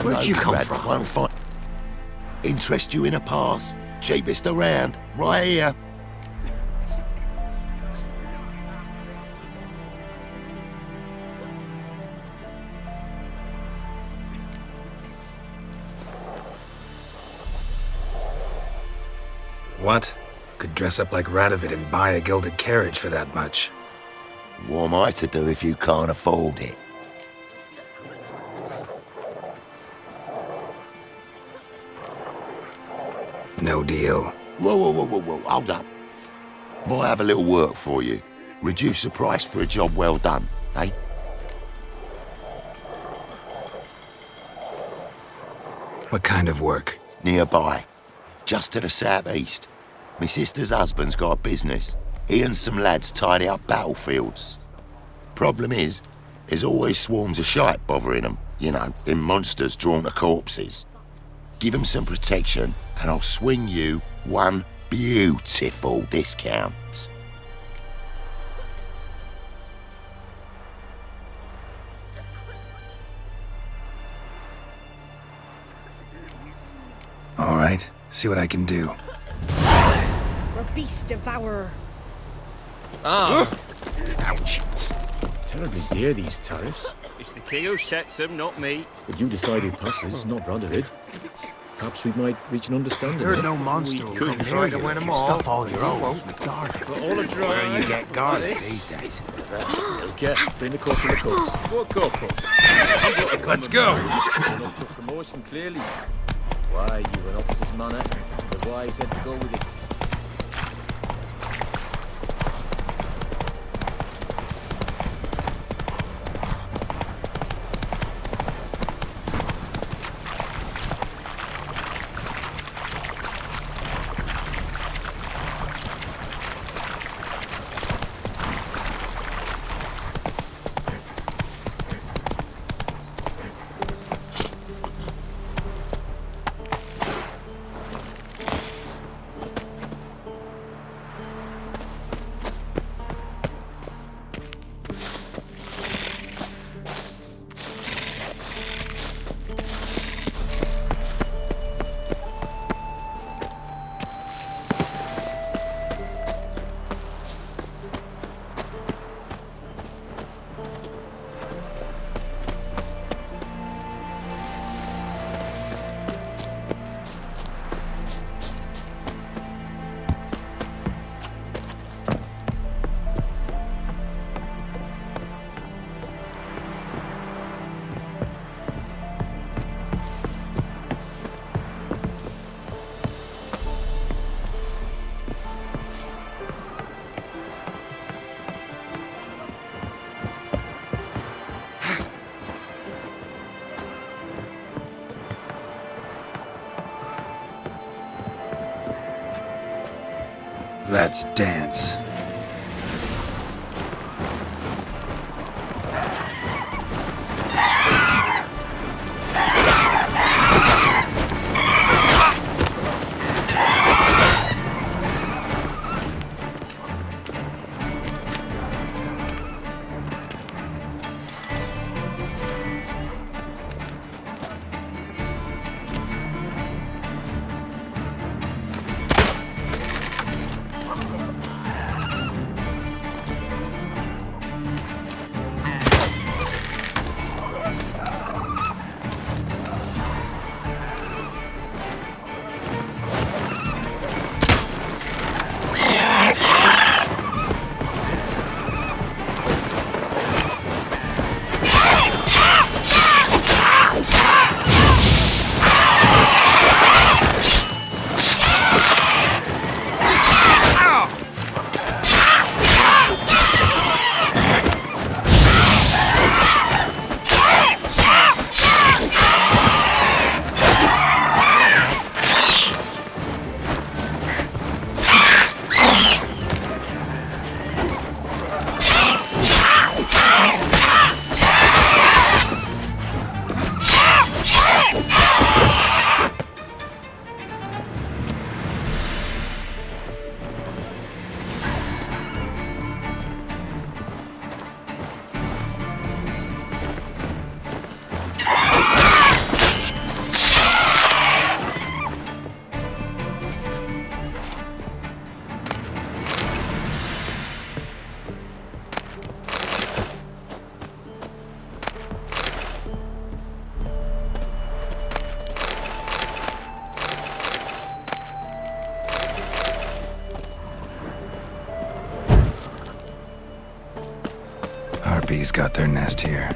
Where'd you come from? Won't find. Interest you in a pass? Cheapest around, right here. What? Could dress up like Radovid and buy a gilded carriage for that much. What am I to do if you can't afford it? No deal. Whoa, hold up. Might have a little work for you. Reduce the price for a job well done, eh? What kind of work? Nearby. Just to the southeast. My sister's husband's got a business. He and some lads tidy up battlefields. Problem is, there's always swarms of shite bothering them. You know, them monsters drawn to corpses. Give them some protection, and I'll swing you one beautiful discount. All right, see what I can do. We're beast devourer. Ah! Ouch. Terribly dear, these tariffs. It's the king who sets them, not me. But you decide who passes, not Radovid. Perhaps we might reach an understanding. You're no monster who comes try here to to win win 'em them all. Stuff all your own with garlic. But all a dry. Where you get garlic Like these days. Okay, bring the corporal a cup. What corporal? Let's go! Not for promotion, clearly. Why, you've an officer's manner. The wise had to go with it. Let's dance. Harpies got their nest here.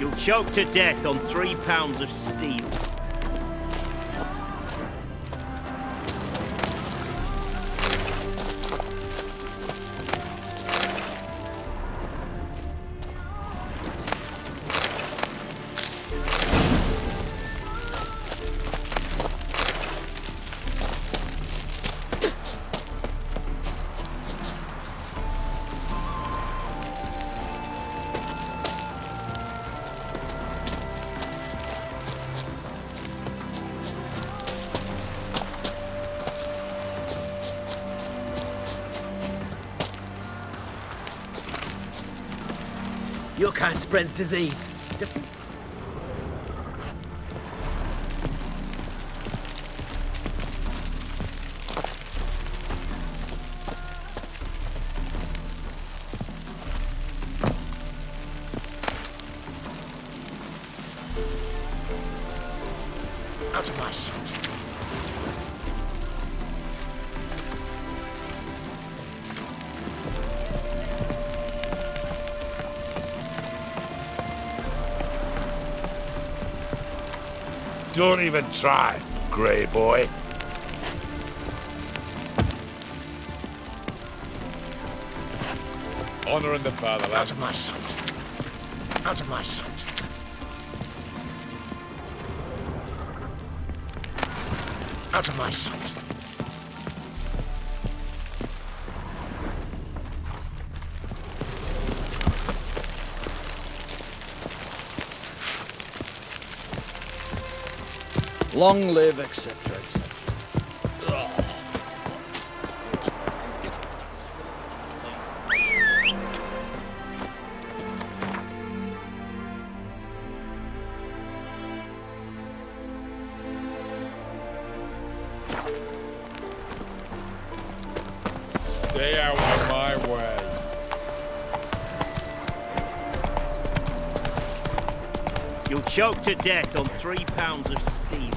You'll choke to death on 3 pounds of steel. Your kind spreads disease. Out of my sight. Don't even try, Grey boy. Honoring the fatherland. Out of my sight. Out of my sight. Out of my sight. Long live, etc., etc. Stay out of my way. You'll choke to death on 3 pounds of steel.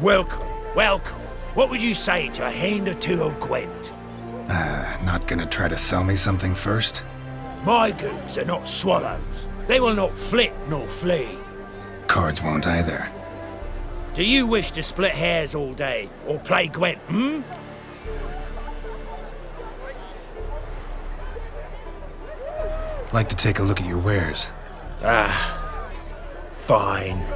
Welcome, welcome. What would you say to a hand or two of Gwent? Not gonna try to sell me something first? My goons are not swallows. They will not flit nor flee. Cards won't either. Do you wish to split hairs all day, or play Gwent, hmm? Like to take a look at your wares. Fine.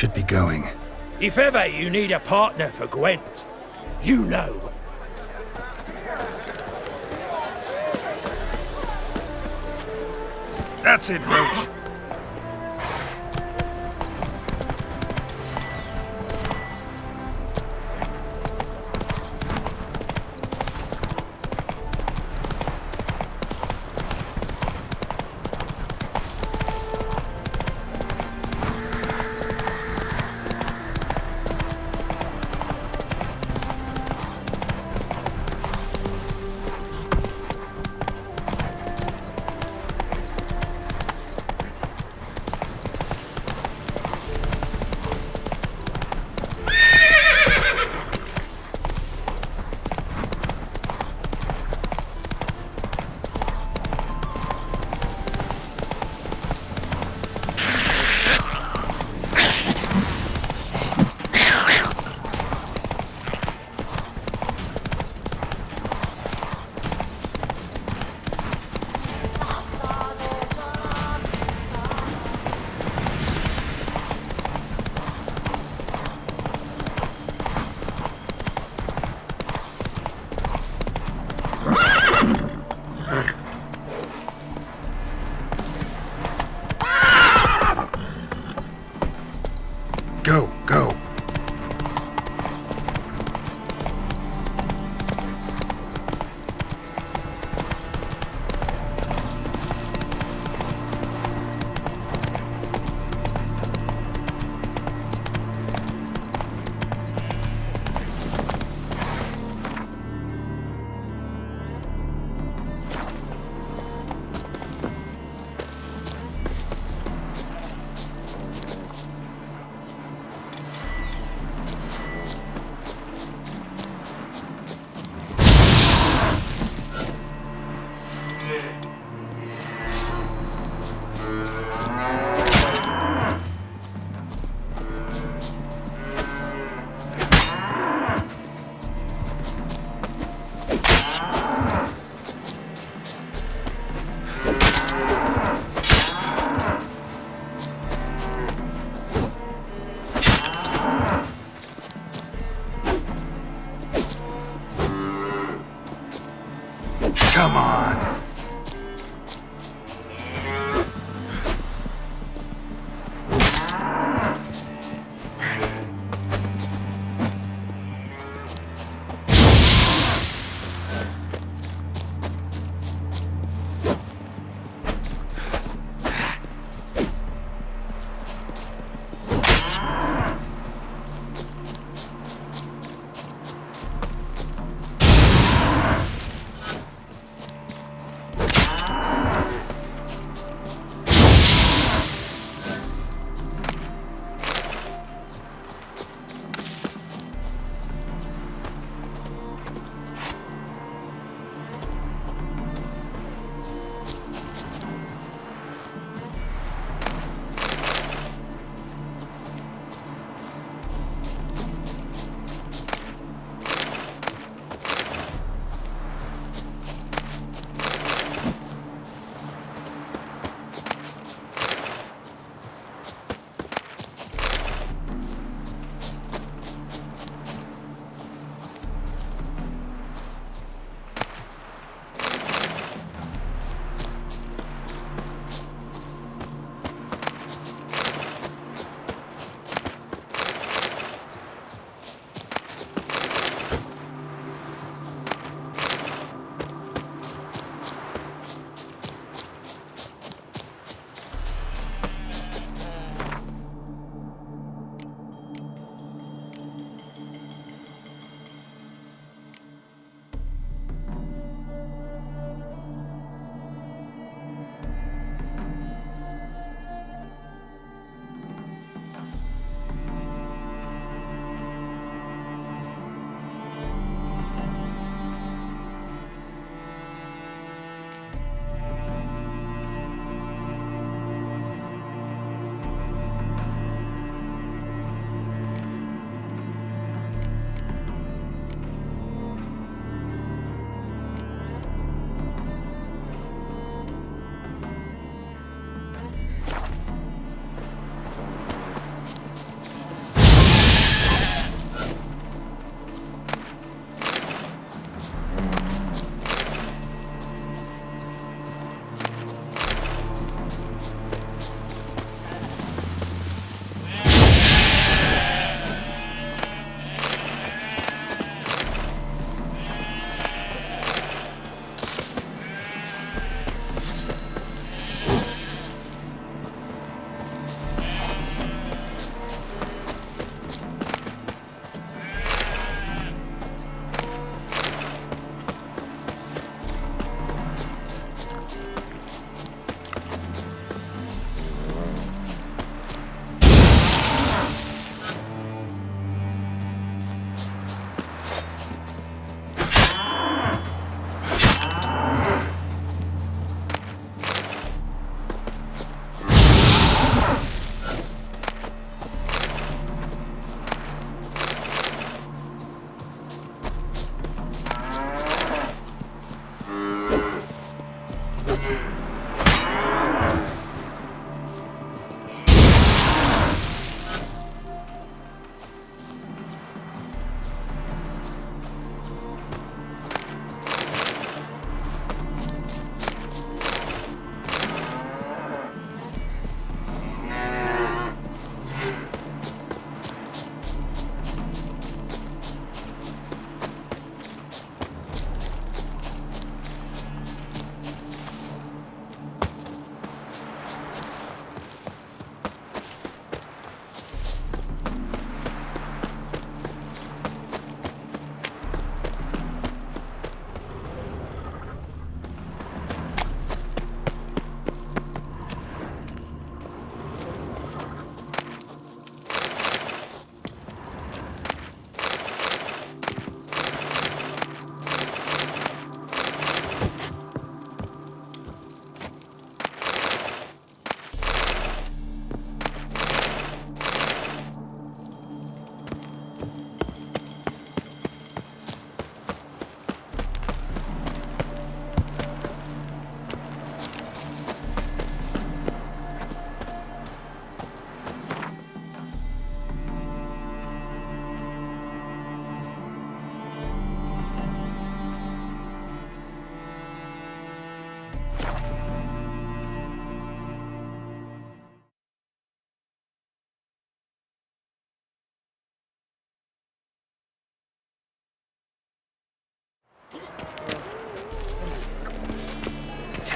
Should be going. If ever you need a partner for Gwent, you know. That's it, Roach.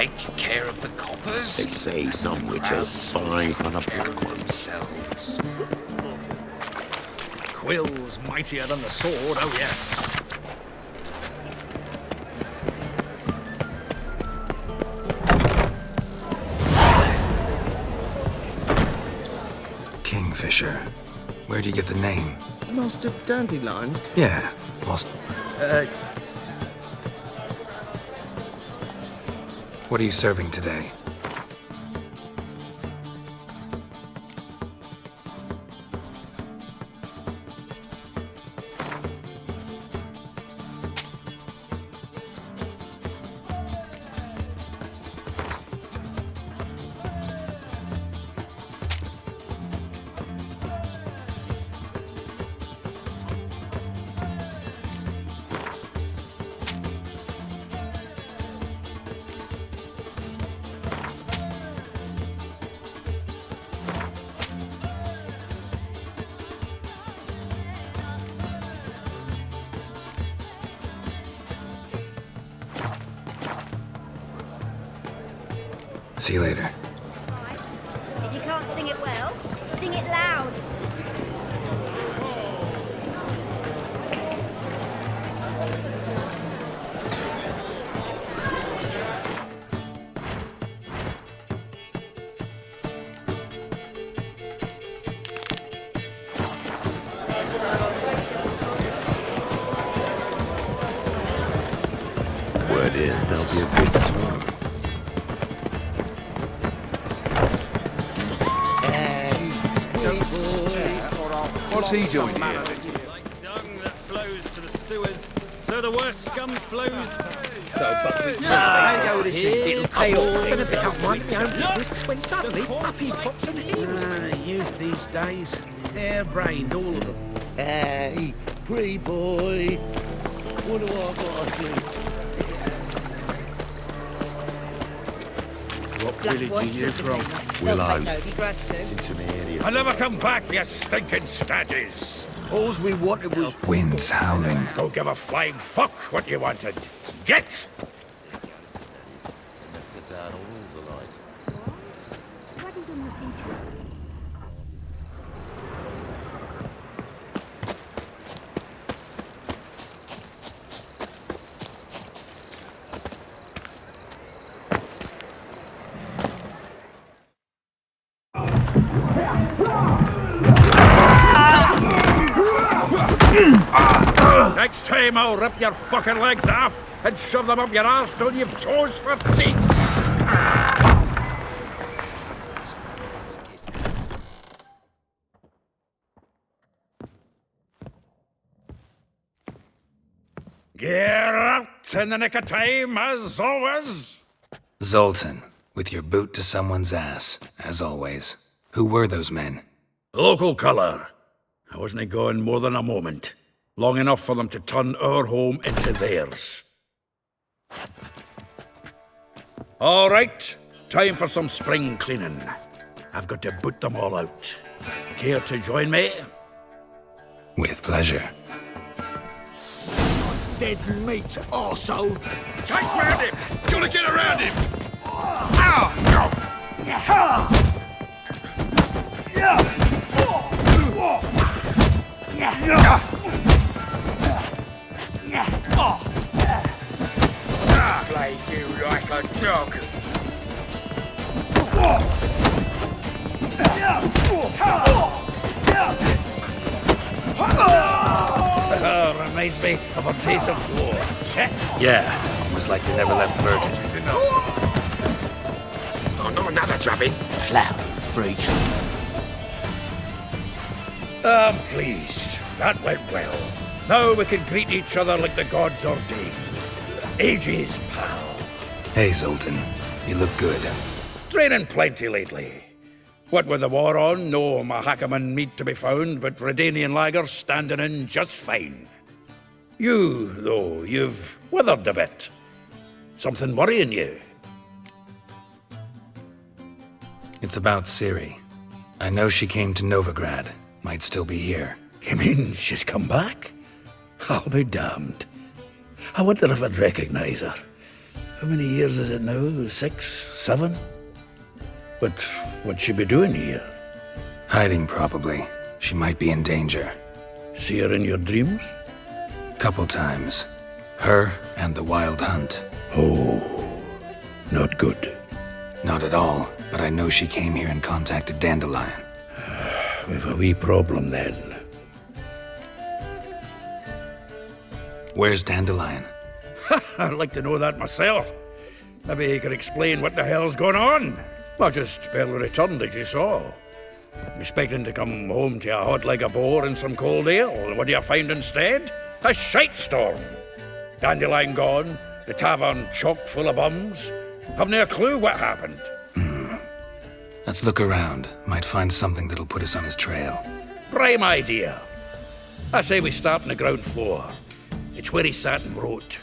take care of the coppers. They say some witches spy for the black ones. Themselves. Quill's mightier than the sword, oh yes. Kingfisher. Where do you get the name? Master Dandelions? Yeah, lost. What are you serving today? See you later. If you can't sing it well, sing it loud. Word is there'll be a bit of trouble. What's he doing here? Like dung that flows to the sewers, so the worst scum flows. It'll pay off and a bit of mind my own business when suddenly up he pops in here. Youth these days, hair-brained, all of them. Hey, pretty boy. What do I gotta do? What village are you from? Willows. It's into the area. I never come back, you stinking scaddies. All we wanted was... Wind's howling. Don't give a flying fuck what you wanted. Get! Why did you nothing to it? Next time I'll rip your fucking legs off and shove them up your arse till you've toes for teeth. Geralt in the nick of time, as always. Zoltan, with your boot to someone's ass, as always. Who were those men? Local colour. I wasn't gone more than a moment. Long enough for them to turn our home into theirs. All right, time for some spring cleaning. I've got to boot them all out. Care to join me? With pleasure. Dead meat, arsehole. Chase round him! Gotta get around him! Slay you like a dog. Reminds me of our days of war. Yeah, almost like they never left Bergen. Oh, not another drubbing. Plough, freak. I'm pleased. That went well. Now we can greet each other like the gods ordained. Ages, pal. Hey, Zoltan. You look good. Training plenty lately. What with the war on, no Mahakaman meat to be found, but Redanian lagers standing in just fine. You, though, you've withered a bit. Something worrying you? It's about Ciri. I know she came to Novigrad. Might still be here. You mean she's come back? I'll be damned. I wonder if I'd recognize her. How many years is it now? 6, 7? But what'd she be doing here? Hiding, probably. She might be in danger. See her in your dreams? Couple times. Her and the Wild Hunt. Oh, not good. Not at all, but I know she came here and contacted Dandelion. We've a wee problem then. Where's Dandelion? I'd like to know that myself. Maybe he could explain what the hell's going on. I just barely returned, as you saw. Expecting to come home to a hot leg of boar and some cold ale. What do you find instead? A shitestorm. Dandelion gone, the tavern chock full of bums. Haven't a clue what happened. Let's look around. Might find something that'll put us on his trail. Prime idea. I say we start on the ground floor. It's where he sat and wrote.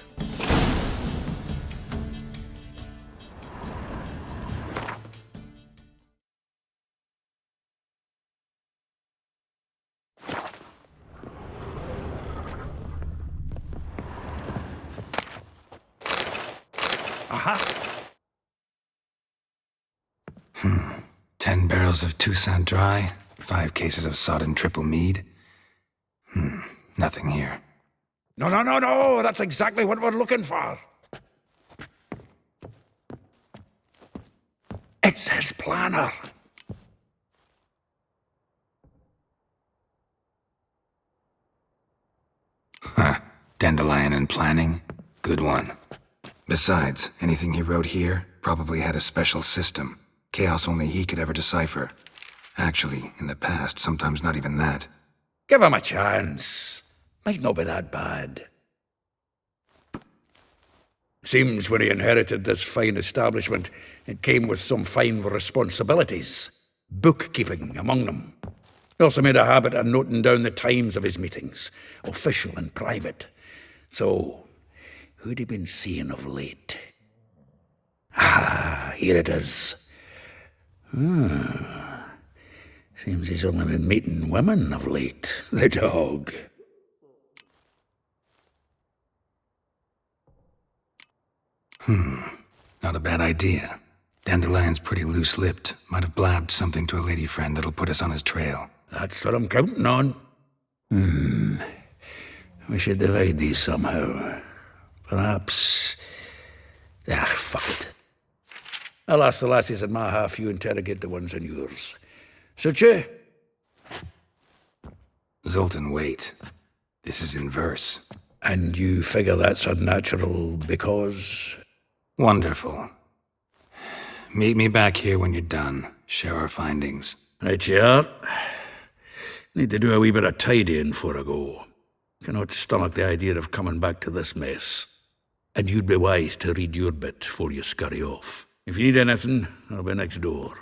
Aha! 10 barrels of Toussaint Dry, 5 cases of sodden triple mead. Nothing here. No, that's exactly what we're looking for. It's his planner. Dandelion and planning? Good one. Besides, anything he wrote here probably had a special system. Chaos only he could ever decipher. Actually, in the past, sometimes not even that. Give him a chance. Might not be that bad. Seems when he inherited this fine establishment, it came with some fine responsibilities. Bookkeeping among them. He also made a habit of noting down the times of his meetings, official and private. So, who'd he been seeing of late? Ah, here it is. Seems he's only been meeting women of late, the dog. Not a bad idea. Dandelion's pretty loose-lipped. Might have blabbed something to a lady friend that'll put us on his trail. That's what I'm counting on. We should divide these somehow. Perhaps... fuck it. I'll ask the lassies in my half, you interrogate the ones in yours. Suit you? Zoltan, wait. This is in verse. And you figure that's unnatural because... Wonderful. Meet me back here when you're done. Share our findings. Right you are. Need to do a wee bit of tidying before I go. Cannot stomach the idea of coming back to this mess. And you'd be wise to read your bit before you scurry off. If you need anything, I'll be next door.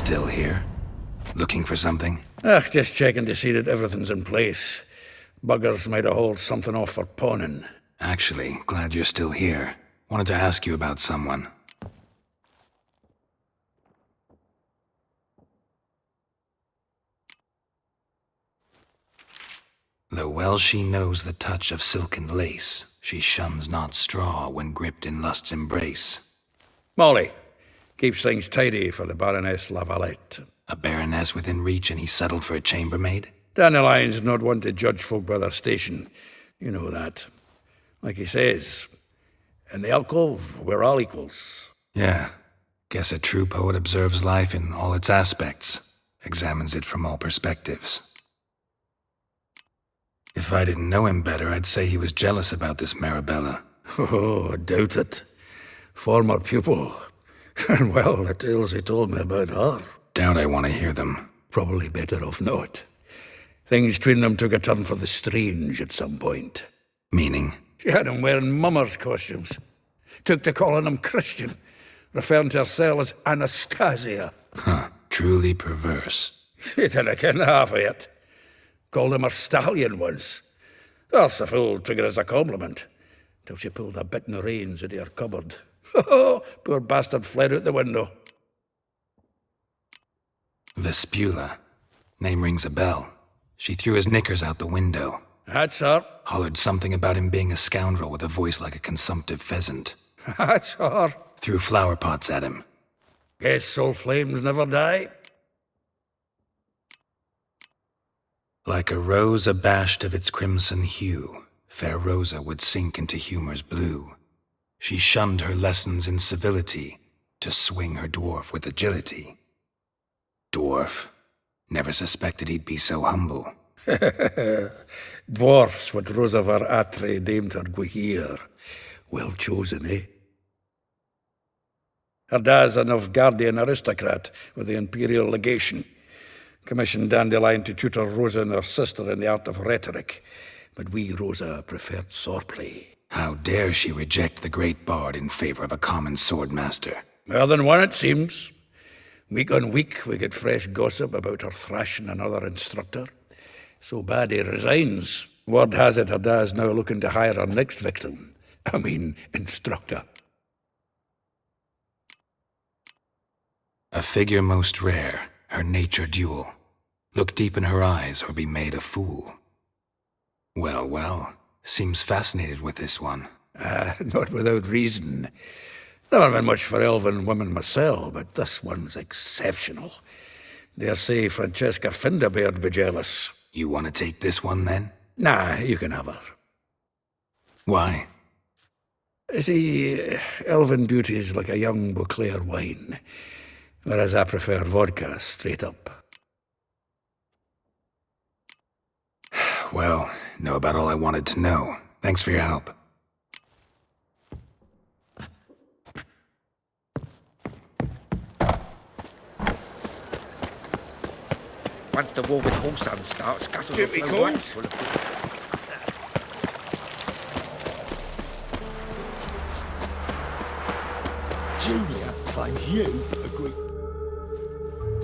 Still here? Looking for something? Just checking to see that everything's in place. Buggers might have hauled something off for pawning. Actually, glad you're still here. Wanted to ask you about someone. Though well she knows the touch of silken lace, she shuns not straw when gripped in lust's embrace. Molly, keeps things tidy for the Baroness Lavalette. A baroness within reach and he settled for a chambermaid? Dandelion's not one to judge folk by their station. You know that. Like he says, in the alcove, we're all equals. Yeah. Guess a true poet observes life in all its aspects, examines it from all perspectives. If I didn't know him better, I'd say he was jealous about this Marabella. Oh, I doubt it. Former pupil. And well, the tales he told me about her. Doubt I want to hear them. Probably better off not. Things between them took a turn for the strange at some point. Meaning? She had him wearing mummers' costumes. Took to calling him Christian, referring to herself as Anastasia. Huh, truly perverse. She didn't ken half of it. Called him her stallion once. That's the fool took it as a compliment, till she pulled a bit in the reins out of her cupboard. Oh, poor bastard fled out the window. Vespula. Name rings a bell. She threw his knickers out the window. That's her. Hollered something about him being a scoundrel with a voice like a consumptive pheasant. That's her. Threw flower pots at him. Guess soul flames never die. Like a rose abashed of its crimson hue, fair Rosa would sink into humor's blue. She shunned her lessons in civility, to swing her dwarf with agility. Dwarf. Never suspected he'd be so humble. Dwarfs, what Rosavar Atre named her Guihir. Well chosen, eh? Her dad's a Novgardian aristocrat with the Imperial Legation. Commissioned Dandelion to tutor Rosa and her sister in the art of rhetoric. But we, Rosa, preferred swordplay. How dare she reject the great bard in favor of a common swordmaster? More than one, it seems. Week on week, we get fresh gossip about her thrashing another instructor. So bad he resigns. Word has it her dad's now looking to hire her next victim. Instructor. A figure most rare, her nature dual. Look deep in her eyes or be made a fool. Well, well, seems fascinated with this one. Not without reason. Never been much for elven women myself, but this one's exceptional. Dare say Francesca Finderbeard be jealous. You want to take this one, then? Nah, you can have her. Why? See, elven beauty's like a young Beauclair wine, whereas I prefer vodka straight up. Well, know about all I wanted to know. Thanks for your help. Once the war with Horsun starts, Scuttle will Jimmy flow right calls. full of... Julia claims you agree.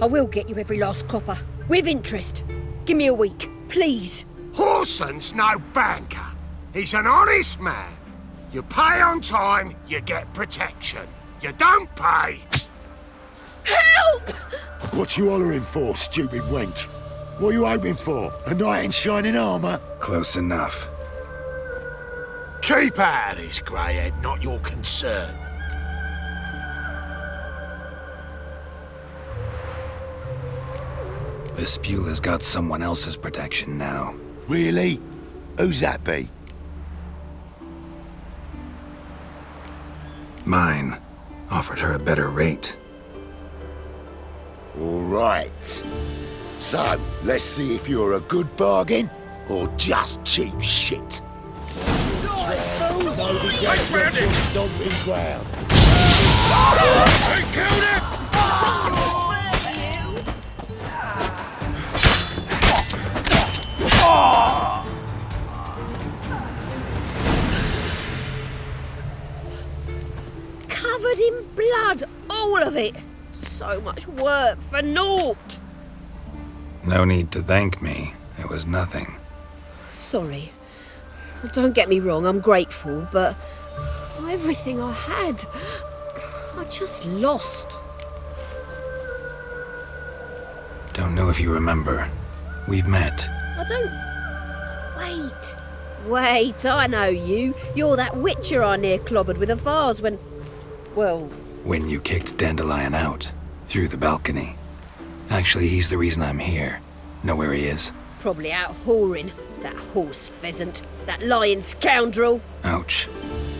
I will get you every last copper. With interest. Give me a week, please. Horsun's no banker. He's an honest man. You pay on time, you get protection. You don't pay... Help! What you hollering for, stupid wench? What you hoping for? A knight in shining armour? Close enough. Keep out of this, greyhead, not your concern. Vespula's got someone else's protection now. Really? Who's that be? Mine. Offered her a better rate. All right. So, let's see if you're a good bargain or just cheap shit. Nobody gets what you're stomping ground. They killed him! Covered in blood, all of it. So much work for naught. No need to thank me. It was nothing. Sorry. Don't get me wrong, I'm grateful, but everything I had, I just lost. Don't know if you remember. We've met. I don't... Wait, I know you. You're that witcher I near clobbered with a vase when... Well... When you kicked Dandelion out. Through the balcony. Actually, he's the reason I'm here. Know where he is? Probably out whoring. That horse pheasant. That lying scoundrel. Ouch.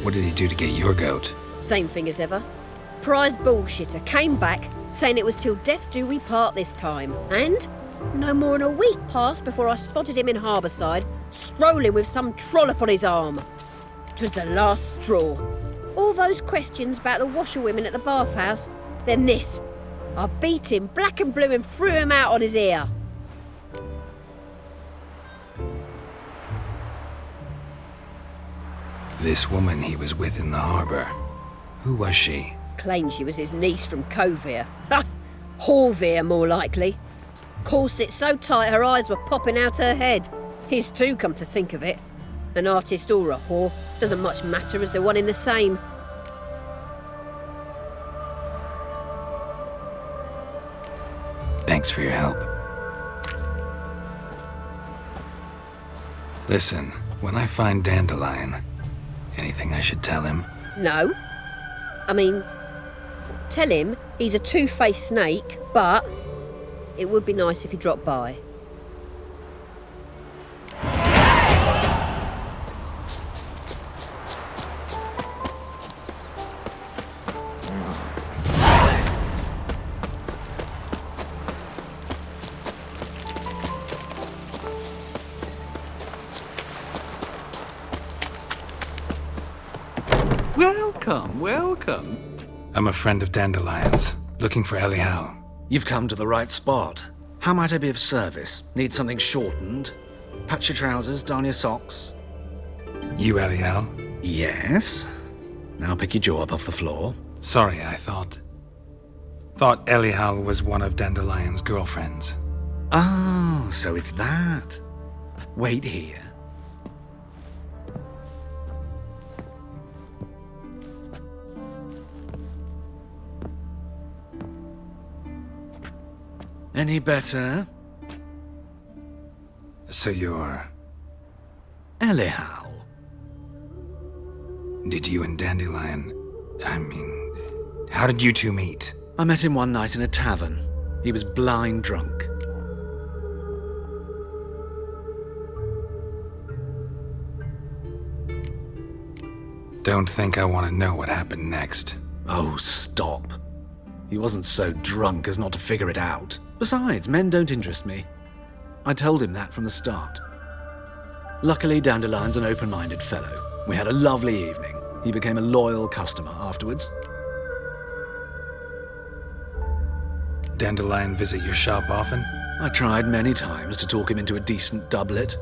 What did he do to get your goat? Same thing as ever. Prize bullshitter came back, saying it was till death do we part this time. And no more than a week passed before I spotted him in Harbourside, strolling with some trollop on his arm. 'Twas the last straw. All those questions about the washerwomen at the bathhouse, then this. I beat him black and blue and threw him out on his ear. This woman he was with in the harbour. Who was she? Claimed she was his niece from Kovir. Ha! Horvir, more likely. Corset so tight her eyes were popping out her head. His too, come to think of it. An artist or a whore, doesn't much matter as they're one in the same. Thanks for your help. Listen, when I find Dandelion, anything I should tell him? No. I mean, tell him he's a two-faced snake, but it would be nice if he dropped by. Welcome. I'm a friend of Dandelion's, looking for Elial. You've come to the right spot. How might I be of service? Need something shortened? Patch your trousers, darn your socks. You Elial? Yes. Now pick your jaw up off the floor. Sorry, I thought Elial was one of Dandelion's girlfriends. Oh, so it's that. Wait here. Any better? So you're... Elial. Did you and Dandelion... how did you two meet? I met him one night in a tavern. He was blind drunk. Don't think I want to know what happened next. Oh, stop. He wasn't so drunk as not to figure it out. Besides, men don't interest me. I told him that from the start. Luckily, Dandelion's an open-minded fellow. We had a lovely evening. He became a loyal customer afterwards. Dandelion visit your shop often? I tried many times to talk him into a decent doublet.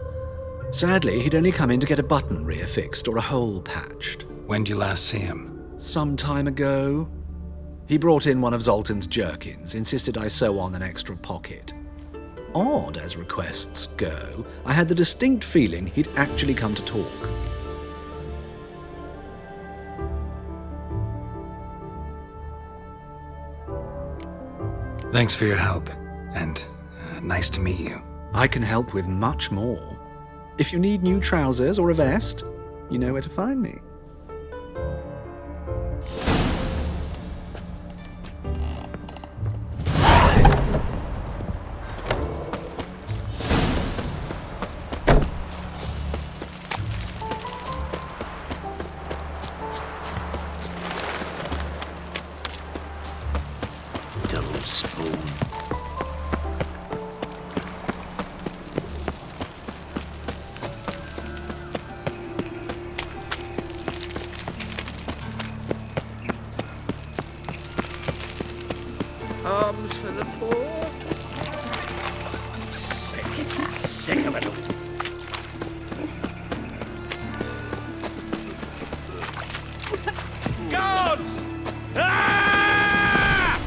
Sadly, he'd only come in to get a button reaffixed or a hole patched. When'd you last see him? Some time ago. He brought in one of Zoltan's jerkins, insisted I sew on an extra pocket. Odd as requests go, I had the distinct feeling he'd actually come to talk. Thanks for your help, and nice to meet you. I can help with much more. If you need new trousers or a vest, you know where to find me. Double spoon. Arms for the poor. Sick of it all. Guards! Ah!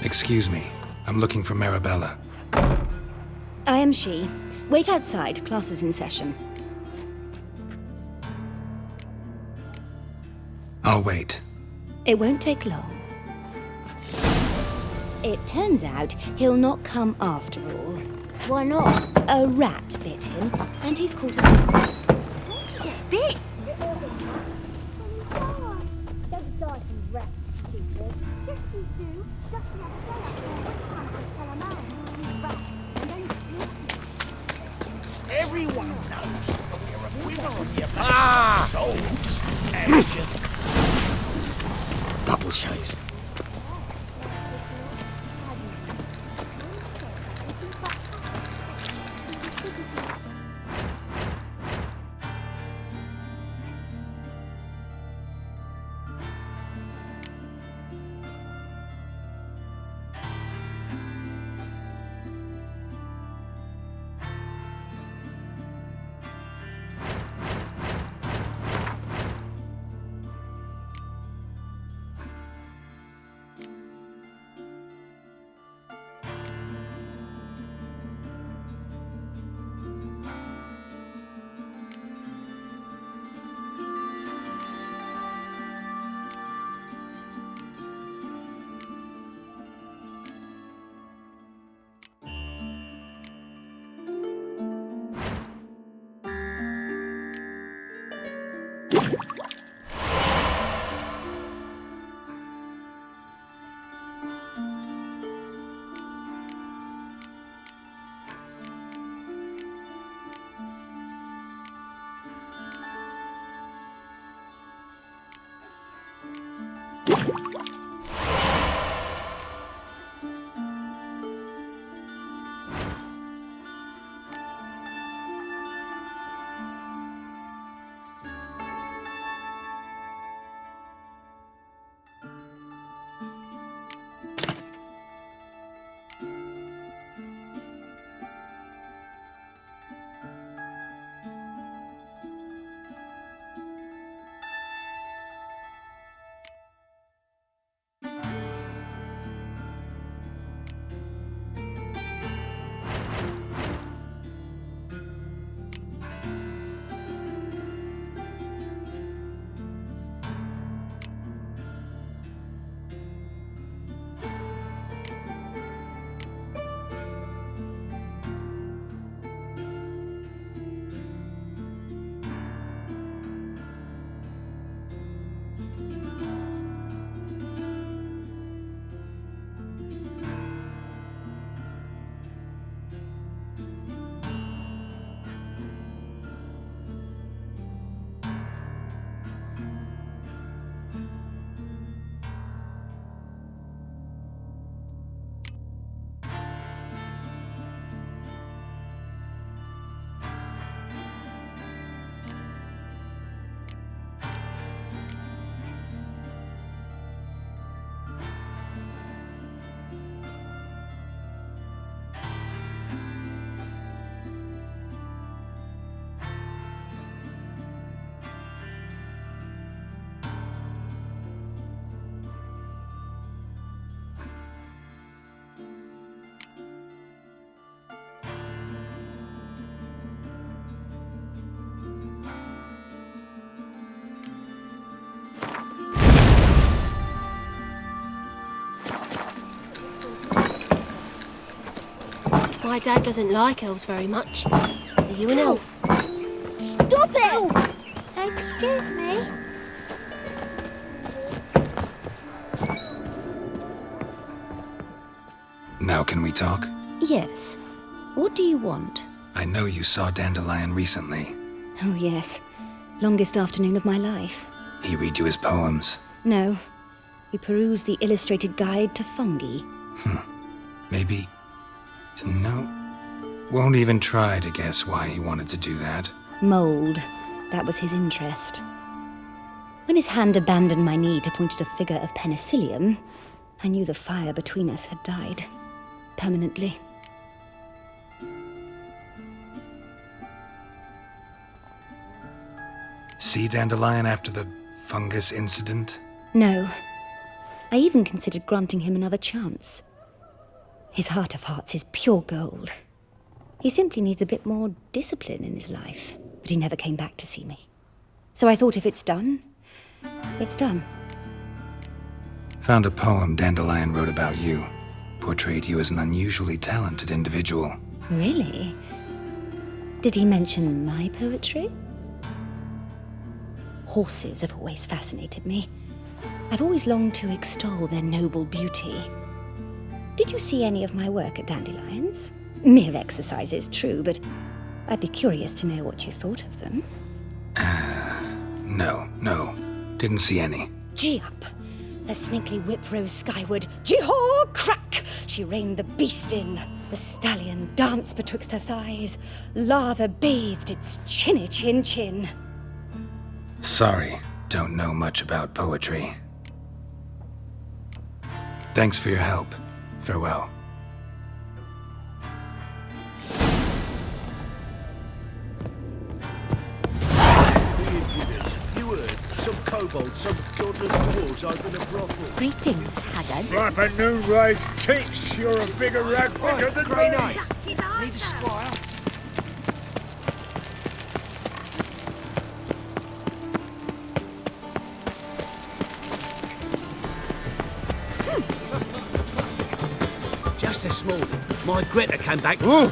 Excuse me. I'm looking for Marabella. I am she. Wait outside. Class is in session. I'll wait. It won't take long. It turns out he'll not come after all. Why not? A rat bit him, and he's caught a... Bit? Don't die from rats, stupid. Yes, you do. Just the other day, I tell a man he's rat, and then Everyone knows that we're a winner on your back. Souls, amateurs. Double chase. My dad doesn't like elves very much. Are you an elf? Stop it! Excuse me? Now can we talk? Yes. What do you want? I know you saw Dandelion recently. Oh, yes. Longest afternoon of my life. He read you his poems. No. We perused the illustrated guide to fungi. Maybe... No. Won't even try to guess why he wanted to do that. Mold. That was his interest. When his hand abandoned my knee to point at a figure of penicillium, I knew the fire between us had died. Permanently. See Dandelion after the fungus incident? No. I even considered granting him another chance. His heart of hearts is pure gold. He simply needs a bit more discipline in his life, but he never came back to see me. So I thought if it's done, it's done. Found a poem Dandelion wrote about you. Portrayed you as an unusually talented individual. Really? Did he mention my poetry? Horses have always fascinated me. I've always longed to extol their noble beauty. Did you see any of my work at Dandelion's? Mere exercises, true, but I'd be curious to know what you thought of them. No. Didn't see any. Gee up! The snaky whip rose skyward. Gee-haw! Crack! She reined the beast in. The stallion danced betwixt her thighs. Lather bathed its chinny chin. Sorry, don't know much about poetry. Thanks for your help. Farewell. Some kobolds, some godless dwarves open a brothel. Greetings, Haggard. Flapping noon-raised ticks, you're a bigger ragpicker than Grey me. Knight, need a squire? Just this morning, my Greta came back. Ooh.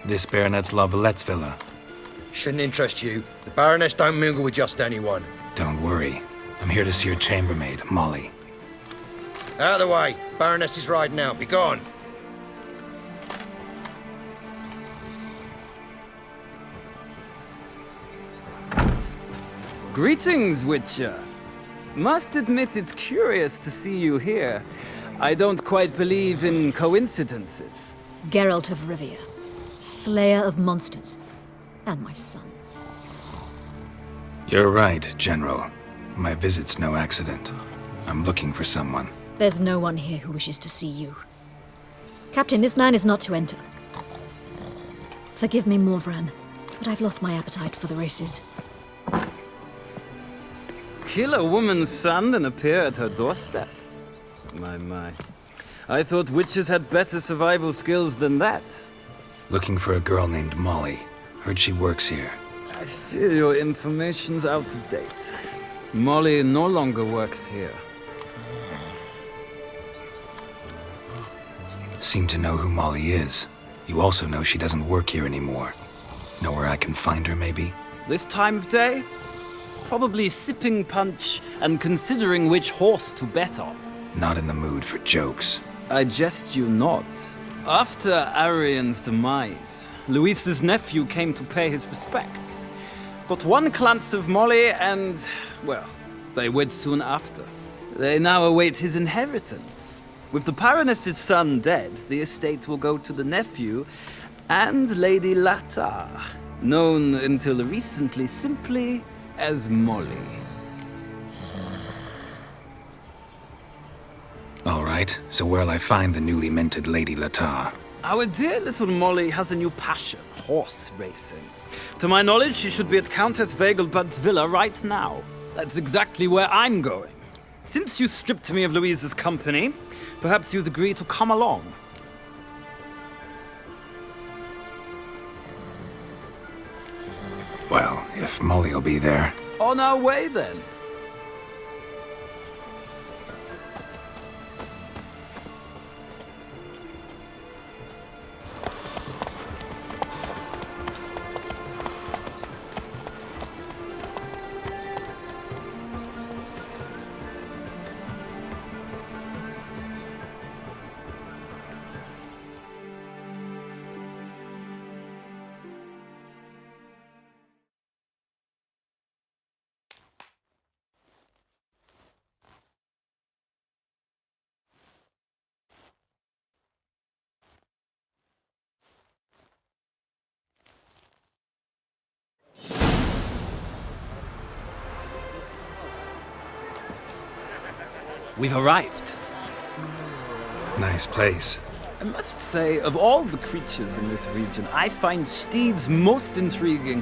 This Baronet's Lavallette's villa. Shouldn't interest you. The Baroness don't mingle with just anyone. Don't worry. I'm here to see your chambermaid, Molly. Out of the way. Baroness is riding out. Be gone. Greetings, Witcher. Must admit it's curious to see you here. I don't quite believe in coincidences. Geralt of Rivia, slayer of monsters, and my son. You're right, General. My visit's no accident. I'm looking for someone. There's no one here who wishes to see you. Captain, this man is not to enter. Forgive me, Morvran, but I've lost my appetite for the races. Kill a woman's son and appear at her doorstep? My. I thought witches had better survival skills than that. Looking for a girl named Molly. Heard she works here. I fear your information's out of date. Molly no longer works here. Seem to know who Molly is. You also know she doesn't work here anymore. Know where I can find her, maybe? This time of day? Probably sipping punch and considering which horse to bet on. Not in the mood for jokes. I jest you not. After Arian's demise, Luis's nephew came to pay his respects. Got one glance of Molly and, well, they wed soon after. They now await his inheritance. With the Baroness's son dead, the estate will go to the nephew and Lady Latar, known until recently simply as Molly. All right, so where'll I find the newly minted Lady Latar? Our dear little Molly has a new passion, horse racing. To my knowledge, she should be at Countess Vegelbud's villa right now. That's exactly where I'm going. Since you stripped me of Louise's company, perhaps you'd agree to come along. Well, if Molly'll be there. On our way, then. We've arrived. Nice place. I must say, of all the creatures in this region, I find steeds most intriguing.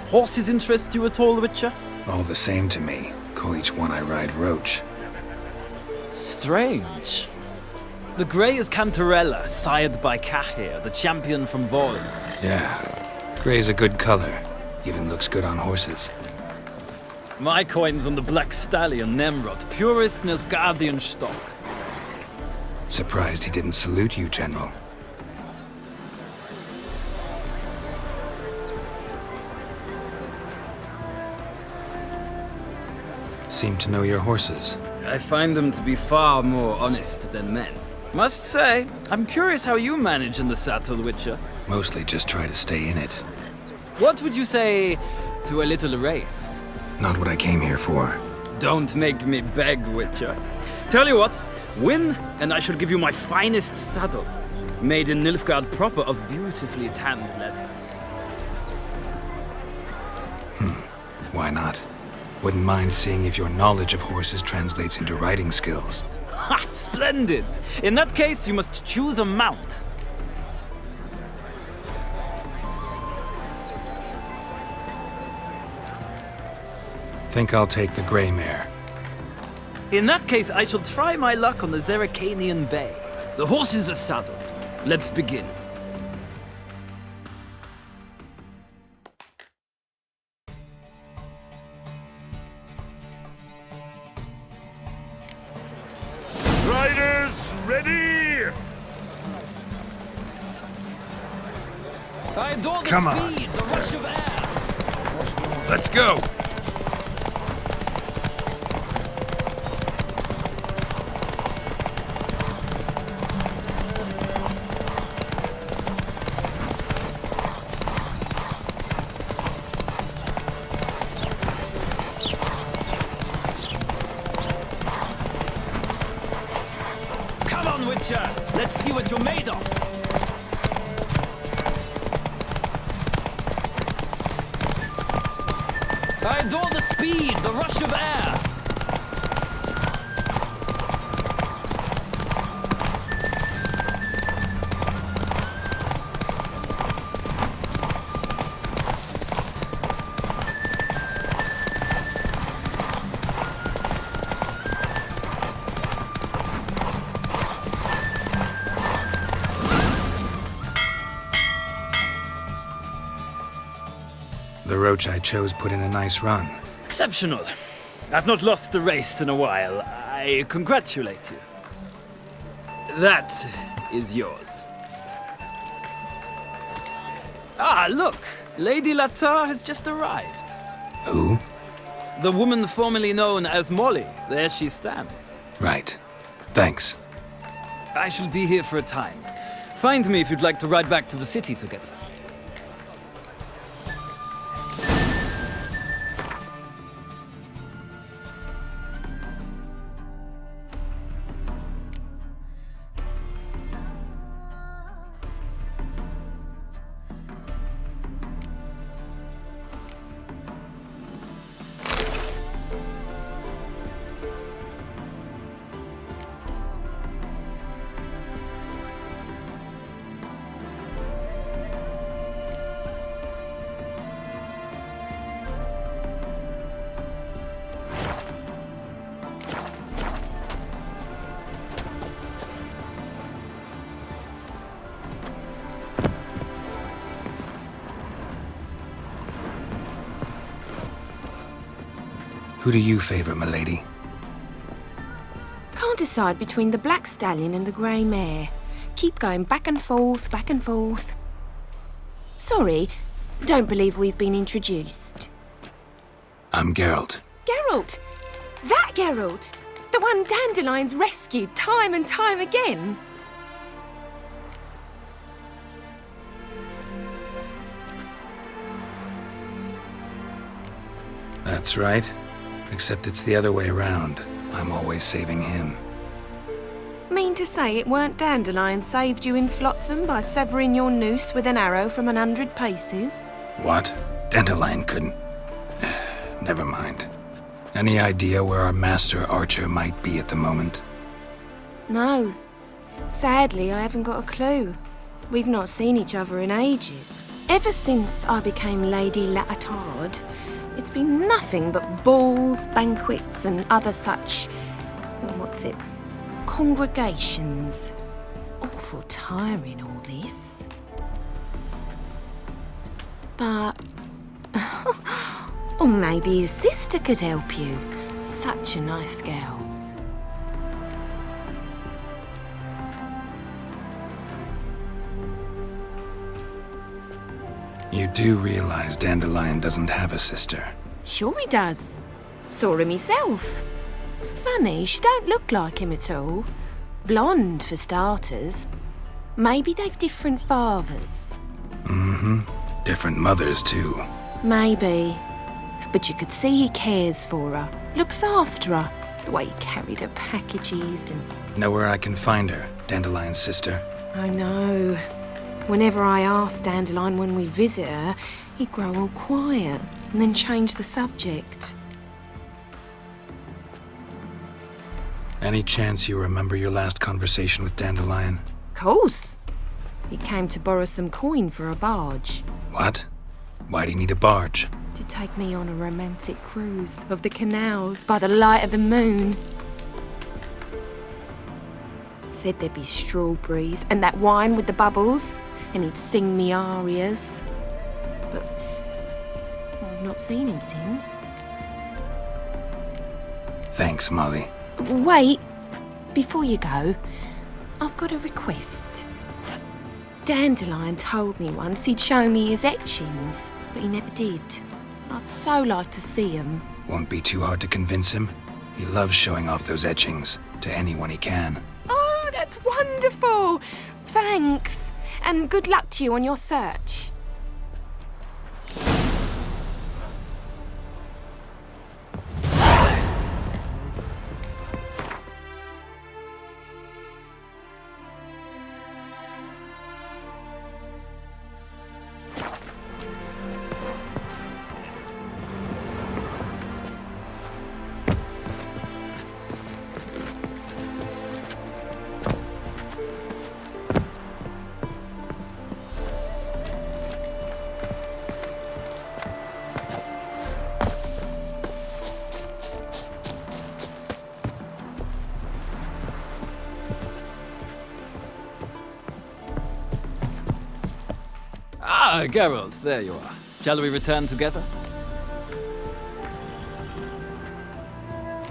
Horses interest you at all, Witcher? All the same to me. Call each one I ride Roach. Strange. The grey is Cantarella, sired by Cahir, the champion from Vorin. Yeah. Gray's a good color. Even looks good on horses. My coin's on the Black Stallion, Nemrod, purest Nilfgaardian stock. Surprised he didn't salute you, General. Seem to know your horses. I find them to be far more honest than men. Must say, I'm curious how you manage in the saddle, Witcher. Mostly just try to stay in it. What would you say to a little race? Not what I came here for. Don't make me beg, Witcher. Tell you what, win, and I shall give you my finest saddle. Made in Nilfgaard proper of beautifully tanned leather. Why not? Wouldn't mind seeing if your knowledge of horses translates into riding skills. Ha! Splendid! In that case, you must choose a mount. Think I'll take the gray mare. In that case, I shall try my luck on the Zeracanian Bay. The horses are saddled. Let's begin. Riders, ready! I adore the Come on. speed, the rush of air. Let's go! Come on, Witcher! Let's see what you're made of! I adore the speed, the rush of air! The roach I chose put in a nice run. Exceptional. I've not lost a race in a while. I congratulate you. That is yours. Ah, look! Lady Latar has just arrived. Who? The woman formerly known as Molly. There she stands. Right. Thanks. I shall be here for a time. Find me if you'd like to ride back to the city together. Who do you favor, milady? Can't decide between the Black Stallion and the Grey Mare. Keep going back and forth, back and forth. Sorry, don't believe we've been introduced. I'm Geralt. Geralt! That Geralt! The one Dandelion's rescued time and time again. That's right. Except it's the other way around. I'm always saving him. Mean to say it weren't Dandelion saved you in Flotsam by severing your noose with an arrow from 100 paces? What? Dandelion couldn't... Never mind. Any idea where our master archer might be at the moment? No, Sadly, I haven't got a clue. We've not seen each other in ages. Ever since I became Lady Latard, it's been nothing but balls, banquets and other such... congregations. Awful tiring, all this. But... or maybe his sister could help you. Such a nice girl. You do realize Dandelion doesn't have a sister? Sure he does. Saw him myself. Funny, she don't look like him at all. Blonde, for starters. Maybe they've different fathers. Mm-hmm. Different mothers, too. Maybe. But you could see he cares for her. Looks after her. The way he carried her packages and... Know where I can find her, Dandelion's sister? I know. Whenever I asked Dandelion when we visit her, he'd grow all quiet and then change the subject. Any chance you remember your last conversation with Dandelion? Course. He came to borrow some coin for a barge. What? Why do you need a barge? To take me on a romantic cruise of the canals by the light of the moon. Said there'd be strawberries and that wine with the bubbles, and he'd sing me arias. But I've not seen him since. Thanks, Molly. Wait, before you go, I've got a request. Dandelion told me once he'd show me his etchings, but he never did. I'd so like to see them. Won't be too hard to convince him. He loves showing off those etchings to anyone he can. Oh, that's wonderful! Thanks, and good luck to you on your search. Ah, Geralt, there you are. Shall we return together?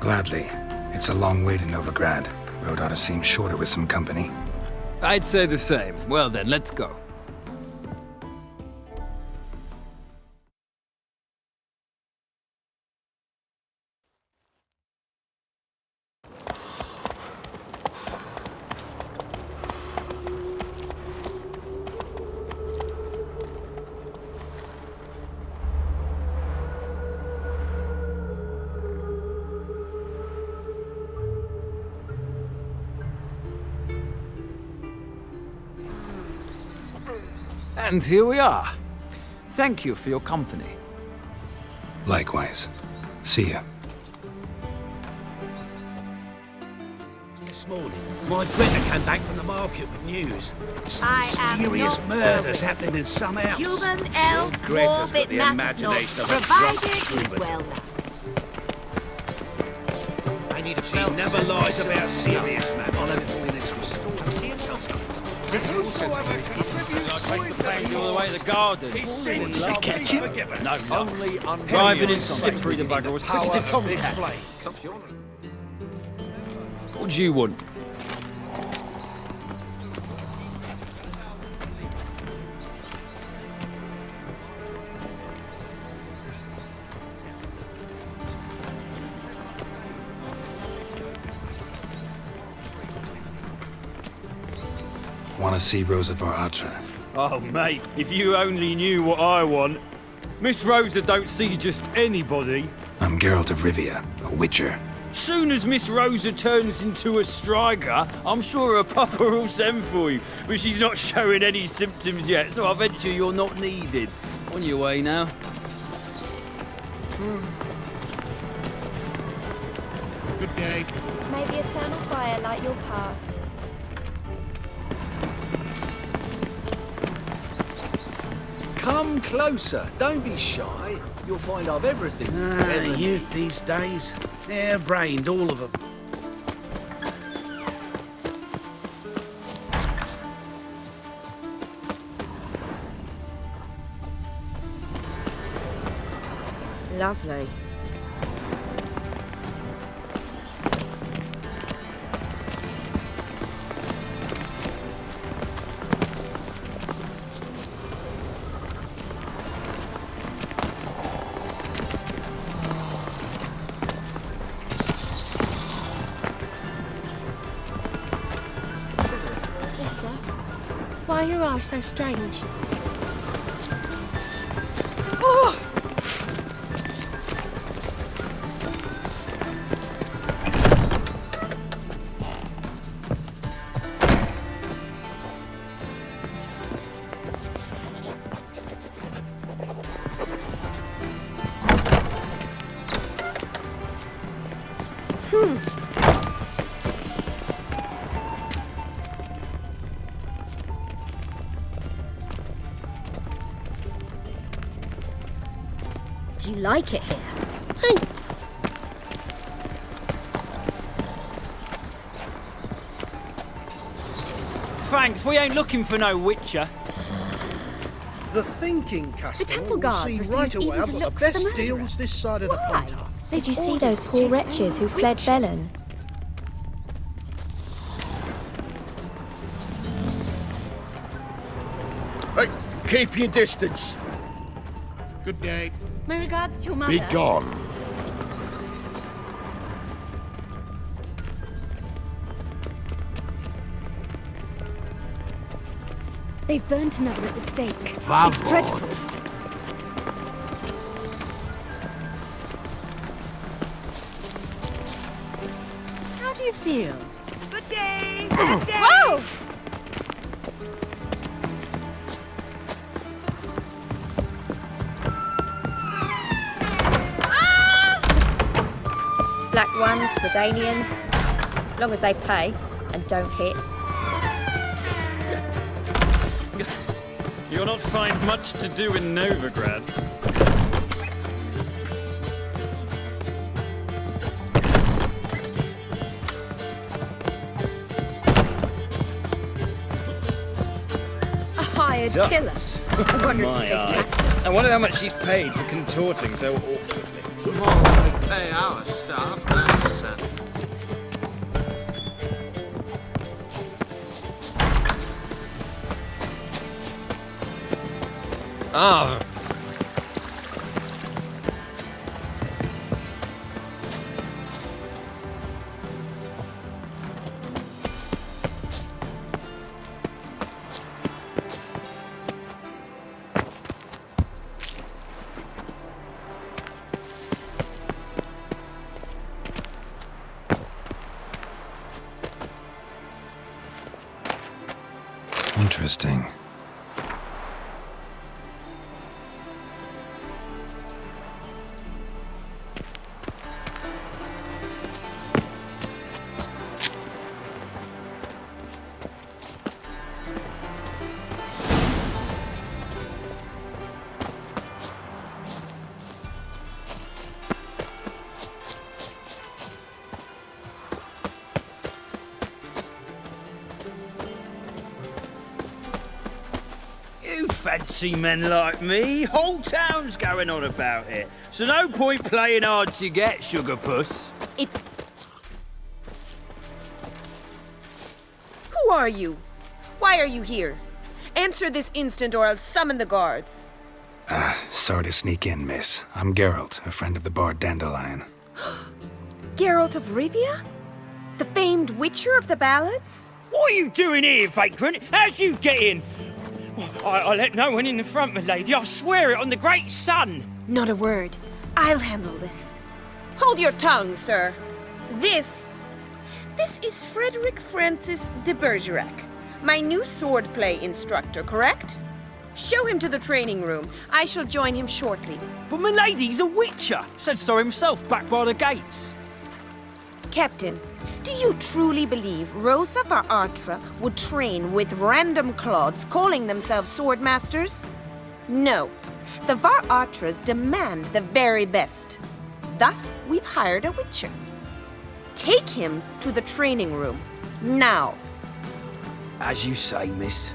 Gladly. It's a long way to Novigrad. Road ought to seem shorter with some company. I'd say the same. Well then, let's go. And here we are. Thank you for your company. Likewise. See ya. This morning, my Greta came back from the market with news. Some mysterious murders happening in some house. Human, elf, dwarf, it matters not, provided he's well known. She never lies about serious matters. Listen, the plans all the way to the garden. Did you catch him? No, only driving in slippery the bugger was quick as a tomcat. What do you want? Want to see Rosa var Atra? Oh, mate, if you only knew what I want. Miss Rosa don't see just anybody. I'm Geralt of Rivia, a witcher. Soon as Miss Rosa turns into a striker, I'm sure her papa will send for you. But she's not showing any symptoms yet, so I venture you're not needed. On your way now. Good day. May the eternal fire light your path. Come closer. Don't be shy. You'll find I've everything. The youth these days. Hair-brained, all of them. Lovely. Mister, why are your eyes so strange? Oh! Do you like it here? Thanks, we ain't looking for no witcher. The thinking customer temple will guards see refuse right away even I've to got the look for the best murderer. deals this side of the Why? Pontar. Did you see Orders those to poor chase wretches who only fled witches. Bellon? Hey, keep your distance. Good day. My regards to your mother. Be gone. They've burnt another at the stake. Vamos. It's dreadful. How do you feel? Good day. Good day. Whoa! Black ones, Redanians. Long as they pay and don't hit. You'll not find much to do in Novigrad. A hired Ducks. killer. I wonder if My he pays eye. taxes. I wonder how much she's paid for contorting so awkwardly. More than we pay our staff, that's certain. Ah. Interesting. You fancy men like me? Whole town's going on about it. So no point playing hard to get, sugar puss. Who are you? Why are you here? Answer this instant or I'll summon the guards. Sorry to sneak in, miss. I'm Geralt, a friend of the bard Dandelion. Geralt of Rivia? The famed witcher of the ballads? What are you doing here, vagrant? How'd you get in? I let no one in the front, my lady. I swear it on the great sun. Not a word. I'll handle this. Hold your tongue, sir. This is Frederick Francis de Bergerac, my new swordplay instructor, correct? Show him to the training room. I shall join him shortly. But my lady's a witcher. Said so himself back by the gates. Captain, do you truly believe Rosa Varatra would train with random clods calling themselves sword masters? No. The Var Atras demand the very best. Thus, we've hired a witcher. Take him to the training room. Now. As you say, miss.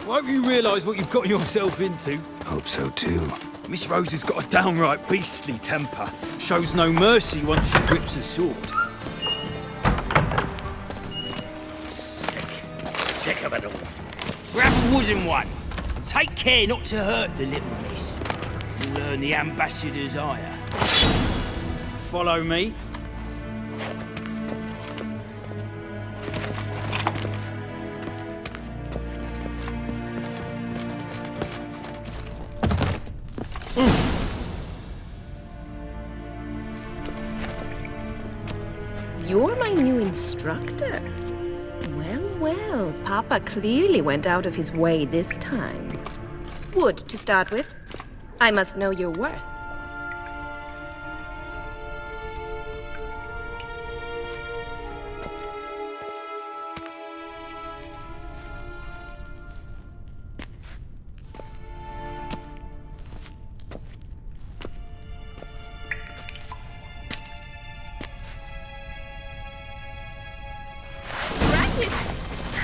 Won't you realise what you've got yourself into? Hope so too. Miss Rose has got a downright beastly temper. Shows no mercy once she grips a sword. Sick of it all. Grab a wooden one. Take care not to hurt the little miss. You'll earn the ambassador's ire. Follow me. You're my new instructor. Well, Papa clearly went out of his way this time. Wood, to start with. I must know your worth.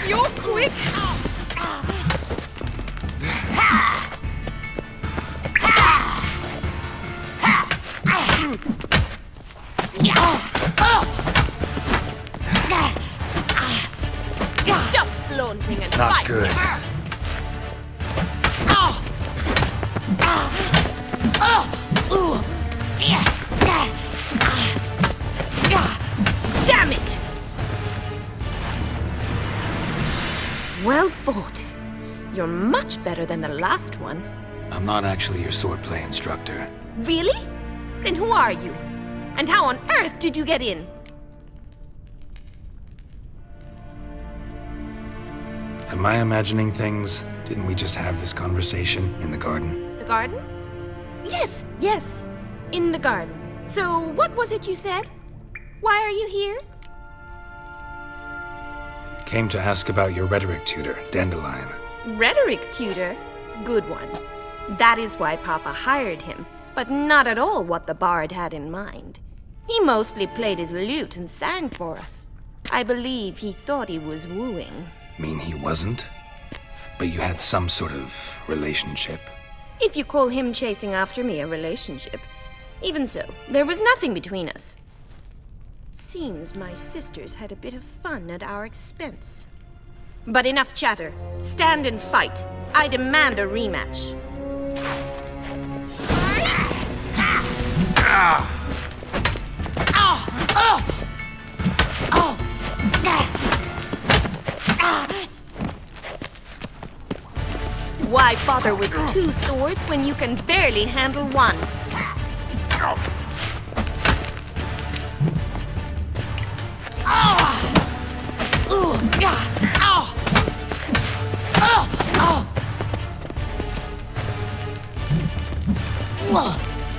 You're quick! Stop flaunting and Not fight! good. Damn it! Well fought. You're much better than the last one. I'm not actually your swordplay instructor. Really? Then who are you? And how on earth did you get in? Am I imagining things? Didn't we just have this conversation in the garden? The garden? Yes. In the garden. So, what was it you said? Why are you here? Came to ask about your rhetoric tutor, Dandelion. Rhetoric tutor? Good one. That is why Papa hired him, but not at all what the bard had in mind. He mostly played his lute and sang for us. I believe he thought he was wooing. Mean he wasn't? But you had some sort of relationship? If you call him chasing after me a relationship. Even so, there was nothing between us. Seems my sisters had a bit of fun at our expense. But enough chatter. Stand and fight. I demand a rematch. Why bother with two swords when you can barely handle one?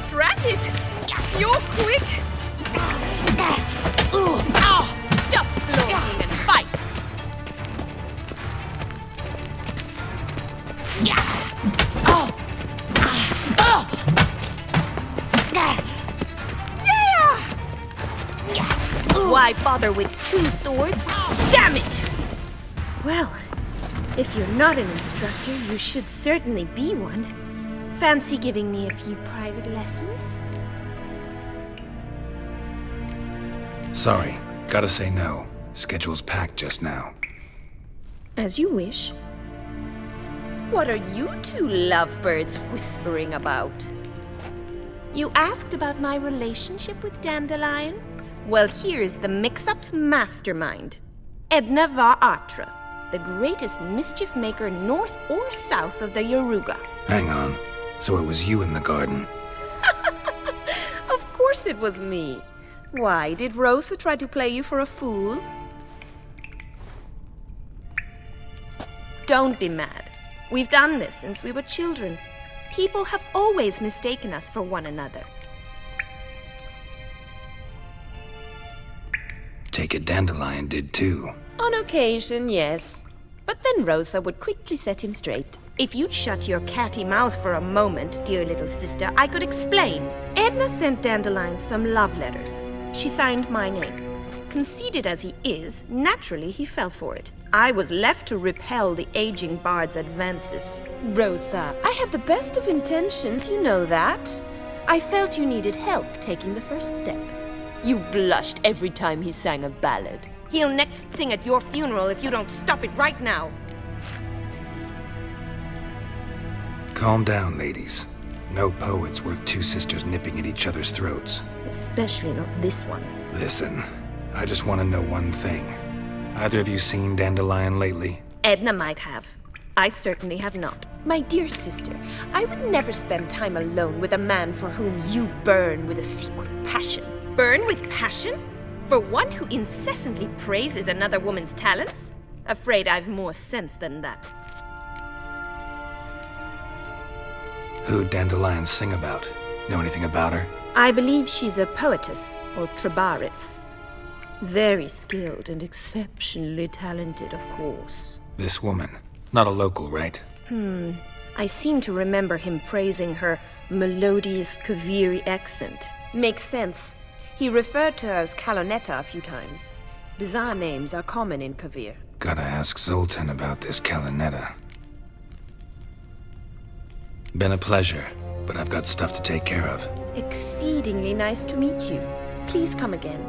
Drat it! You're quick! Stop floating and fight! Why bother with two swords? Damn it! Well, if you're not an instructor, you should certainly be one. Fancy giving me a few private lessons? Sorry, gotta say no. Schedule's packed just now. As you wish. What are you two lovebirds whispering about? You asked about my relationship with Dandelion? Well, here's the mix-up's mastermind. Edna Var Atra, the greatest mischief maker north or south of the Yaruga. Hang on. So it was you in the garden? Of course it was me. Why, did Rosa try to play you for a fool? Don't be mad. We've done this since we were children. People have always mistaken us for one another. Take it Dandelion did too. On occasion, yes. But then Rosa would quickly set him straight. If you'd shut your catty mouth for a moment, dear little sister, I could explain. Edna sent Dandelion some love letters. She signed my name. Conceited as he is, naturally he fell for it. I was left to repel the aging bard's advances. Rosa, I had the best of intentions, you know that. I felt you needed help taking the first step. You blushed every time he sang a ballad. He'll next sing at your funeral if you don't stop it right now. Calm down, ladies. No poet's worth two sisters nipping at each other's throats. Especially not this one. Listen, I just want to know one thing. Either of you seen Dandelion lately? Edna might have. I certainly have not. My dear sister, I would never spend time alone with a man for whom you burn with a secret passion. Burn with passion? For one who incessantly praises another woman's talents? Afraid I've more sense than that. Who'd Dandelion sing about? Know anything about her? I believe she's a poetess, or trabaritz. Very skilled and exceptionally talented, of course. This woman. Not a local, right? I seem to remember him praising her melodious Kaviri accent. Makes sense. He referred to her as Calonetta a few times. Bizarre names are common in Kavir. Gotta ask Zoltan about this Calonetta. Been a pleasure, but I've got stuff to take care of. Exceedingly nice to meet you. Please come again.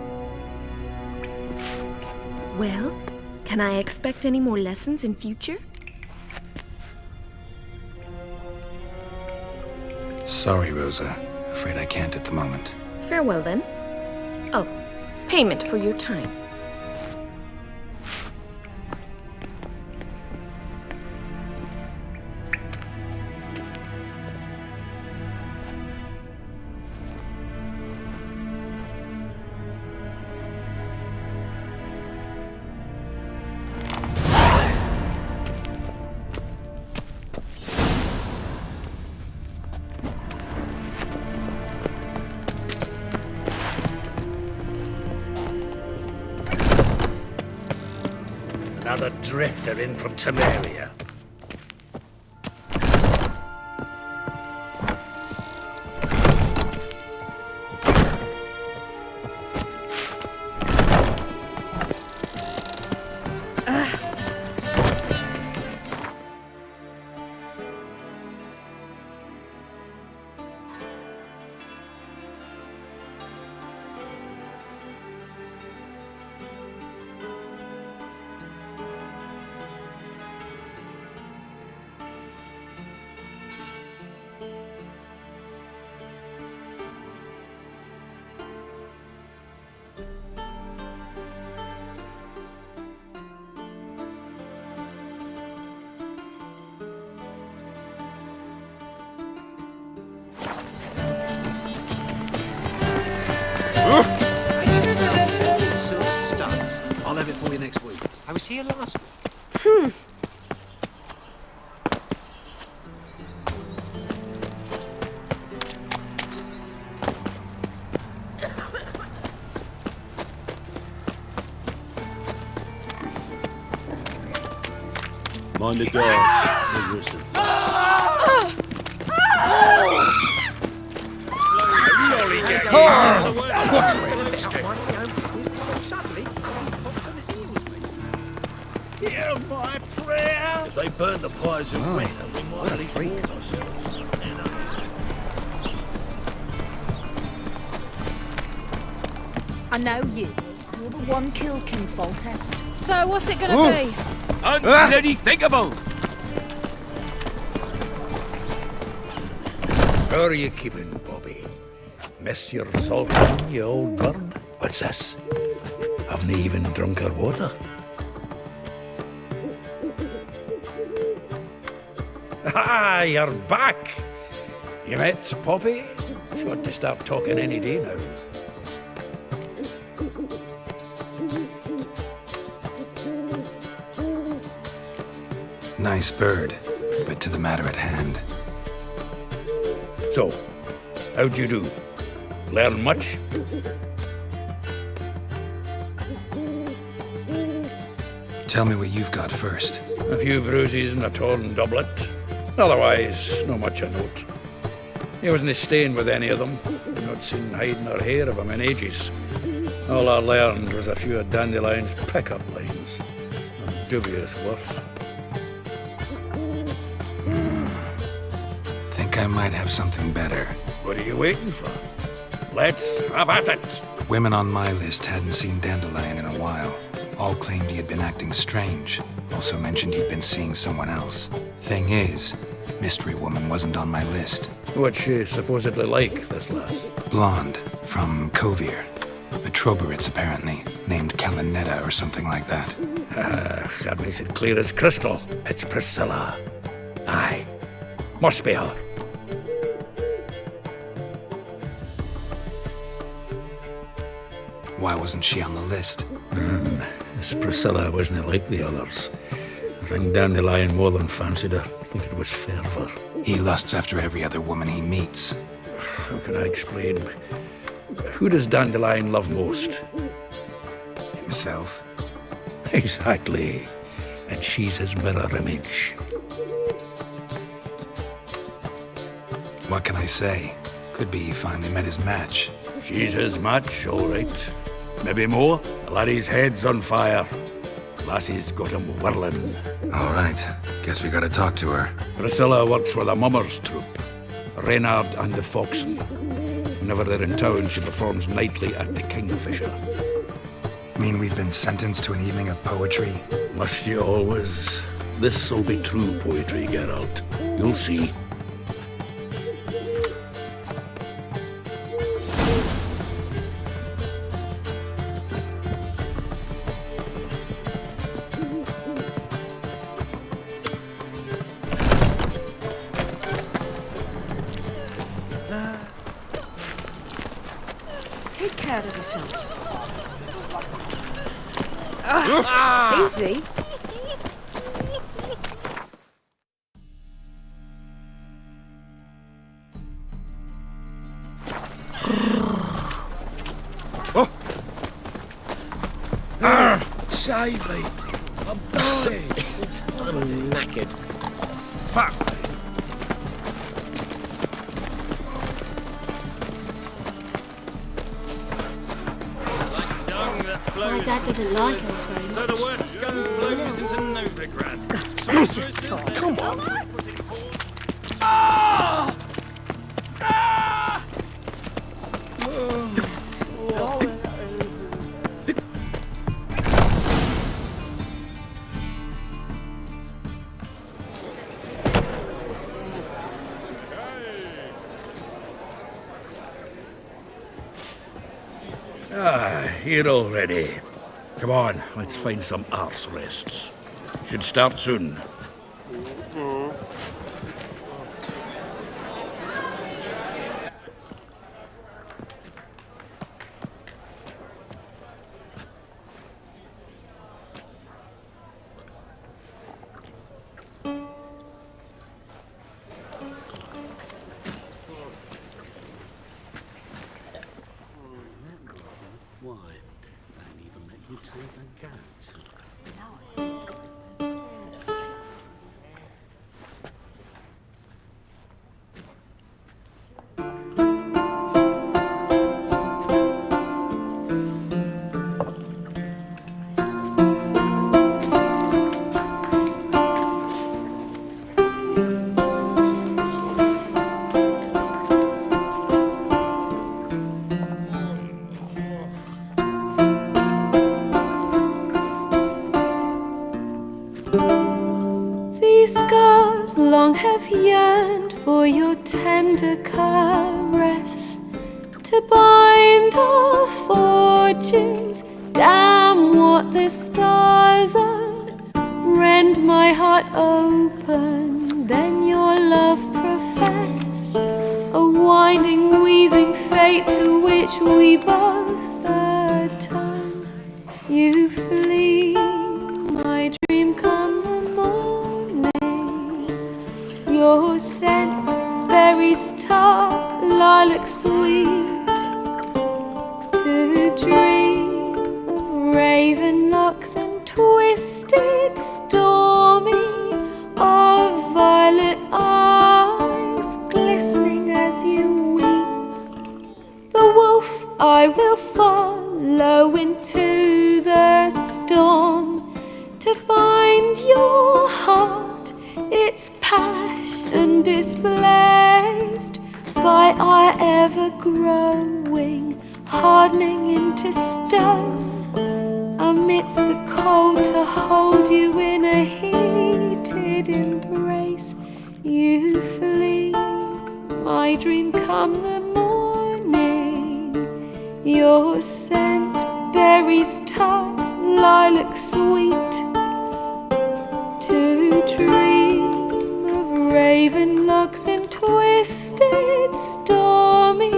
Well, can I expect any more lessons in future? Sorry, Rosa. Afraid I can't at the moment. Farewell, then. Oh, payment for your time. Another drifter in from Temeria. I'll have it for you next week. I was here last week. Mind the guards. They're worse than Hear my prayer. If they burn the pies in winter, we might at least warm ourselves. I know you. You're the one killed King Foltest. So what's it gonna be? Unbloody thinkable! How are you keeping, Bobby? Miss your Zoltan, you old bird? What's this? Haven't even drunk her water? Ah, you're back! You met Poppy? She ought to start talking any day now. Nice bird. but to the matter at hand. So, how'd you do? Learn much? Tell me what you've got first. A few bruises and a torn doublet. Otherwise, not much of note. He wasn't staying with any of them. I've not seen hide nor hair of him in ages. All I learned was a few of Dandelion's pickup lines. Of dubious worth. Think I might have something better. What are you waiting for? Let's have at it! Women on my list hadn't seen Dandelion in a while. All claimed he had been acting strange. Also mentioned he'd been seeing someone else. Thing is, Mystery Woman wasn't on my list. What's she supposedly like, this lass? Blonde, from Kovir. A Troberitz, apparently, named Kalinetta or something like that. That makes it clear as crystal. It's Priscilla. Aye. Must be her. Why wasn't she on the list? This Priscilla wasn't like the others. I think Dandelion more than fancied her. I think it was fervour. He lusts after every other woman he meets. How can I explain? Who does Dandelion love most? Himself. Exactly. And she's his mirror image. What can I say? Could be he finally met his match. She's his match, all right. Maybe more. The laddie's head's on fire. Lassie's got him whirling. All right. Guess we gotta talk to her. Priscilla works with a mummers troupe. Reynard and the Foxen. Whenever they're in town, she performs nightly at the Kingfisher. Mean we've been sentenced to an evening of poetry? Must you always? This'll be true poetry, Geralt. You'll see. Take care of yourself. Easy. Save me! I'm dying! I'm knackered. Fuck! My dad doesn't like elves very much. So the word scum flows into Novigrad. Let's just talk. Come on. Ah! Ah! Here already. Come on, let's find some arse rests. Should start soon. Why? Don't even let you take a goat. These scars long have yearned for your tender caress, to bind our fortunes. Damn what the stars are. Rend my heart open, then your love profess, a winding, weaving fate to which we both atone. You flee, my dream come the morning. locks and twisted, stormy, of violet eyes glistening as you weep. The wolf I will follow into the storm to find your heart, its passion displaced by our ever-growing, hardening into stone. Amidst the cold to hold you in a heated embrace, you flee. My dream come the morning, your scent, berries tart, lilac sweet, to dream of raven locks and twisted, stormy,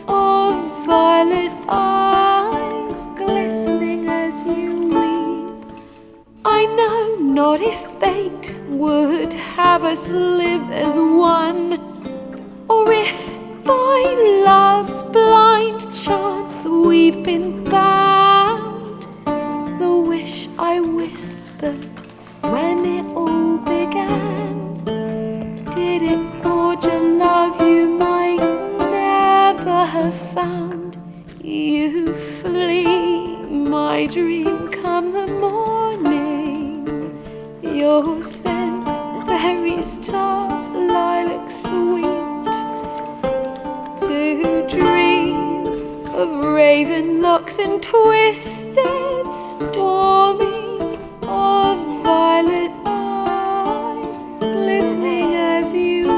of violet eyes glistening as you weep. I know not if fate would have us live as one, or if by love's blind chance we've been bound. The wish I whispered when it all began, did it forge a love you might never have found? You flee, my dream come the morning, your scent, berries tart, lilac sweet, to dream of raven locks and twisted, stormy, of violet eyes glistening as you weep.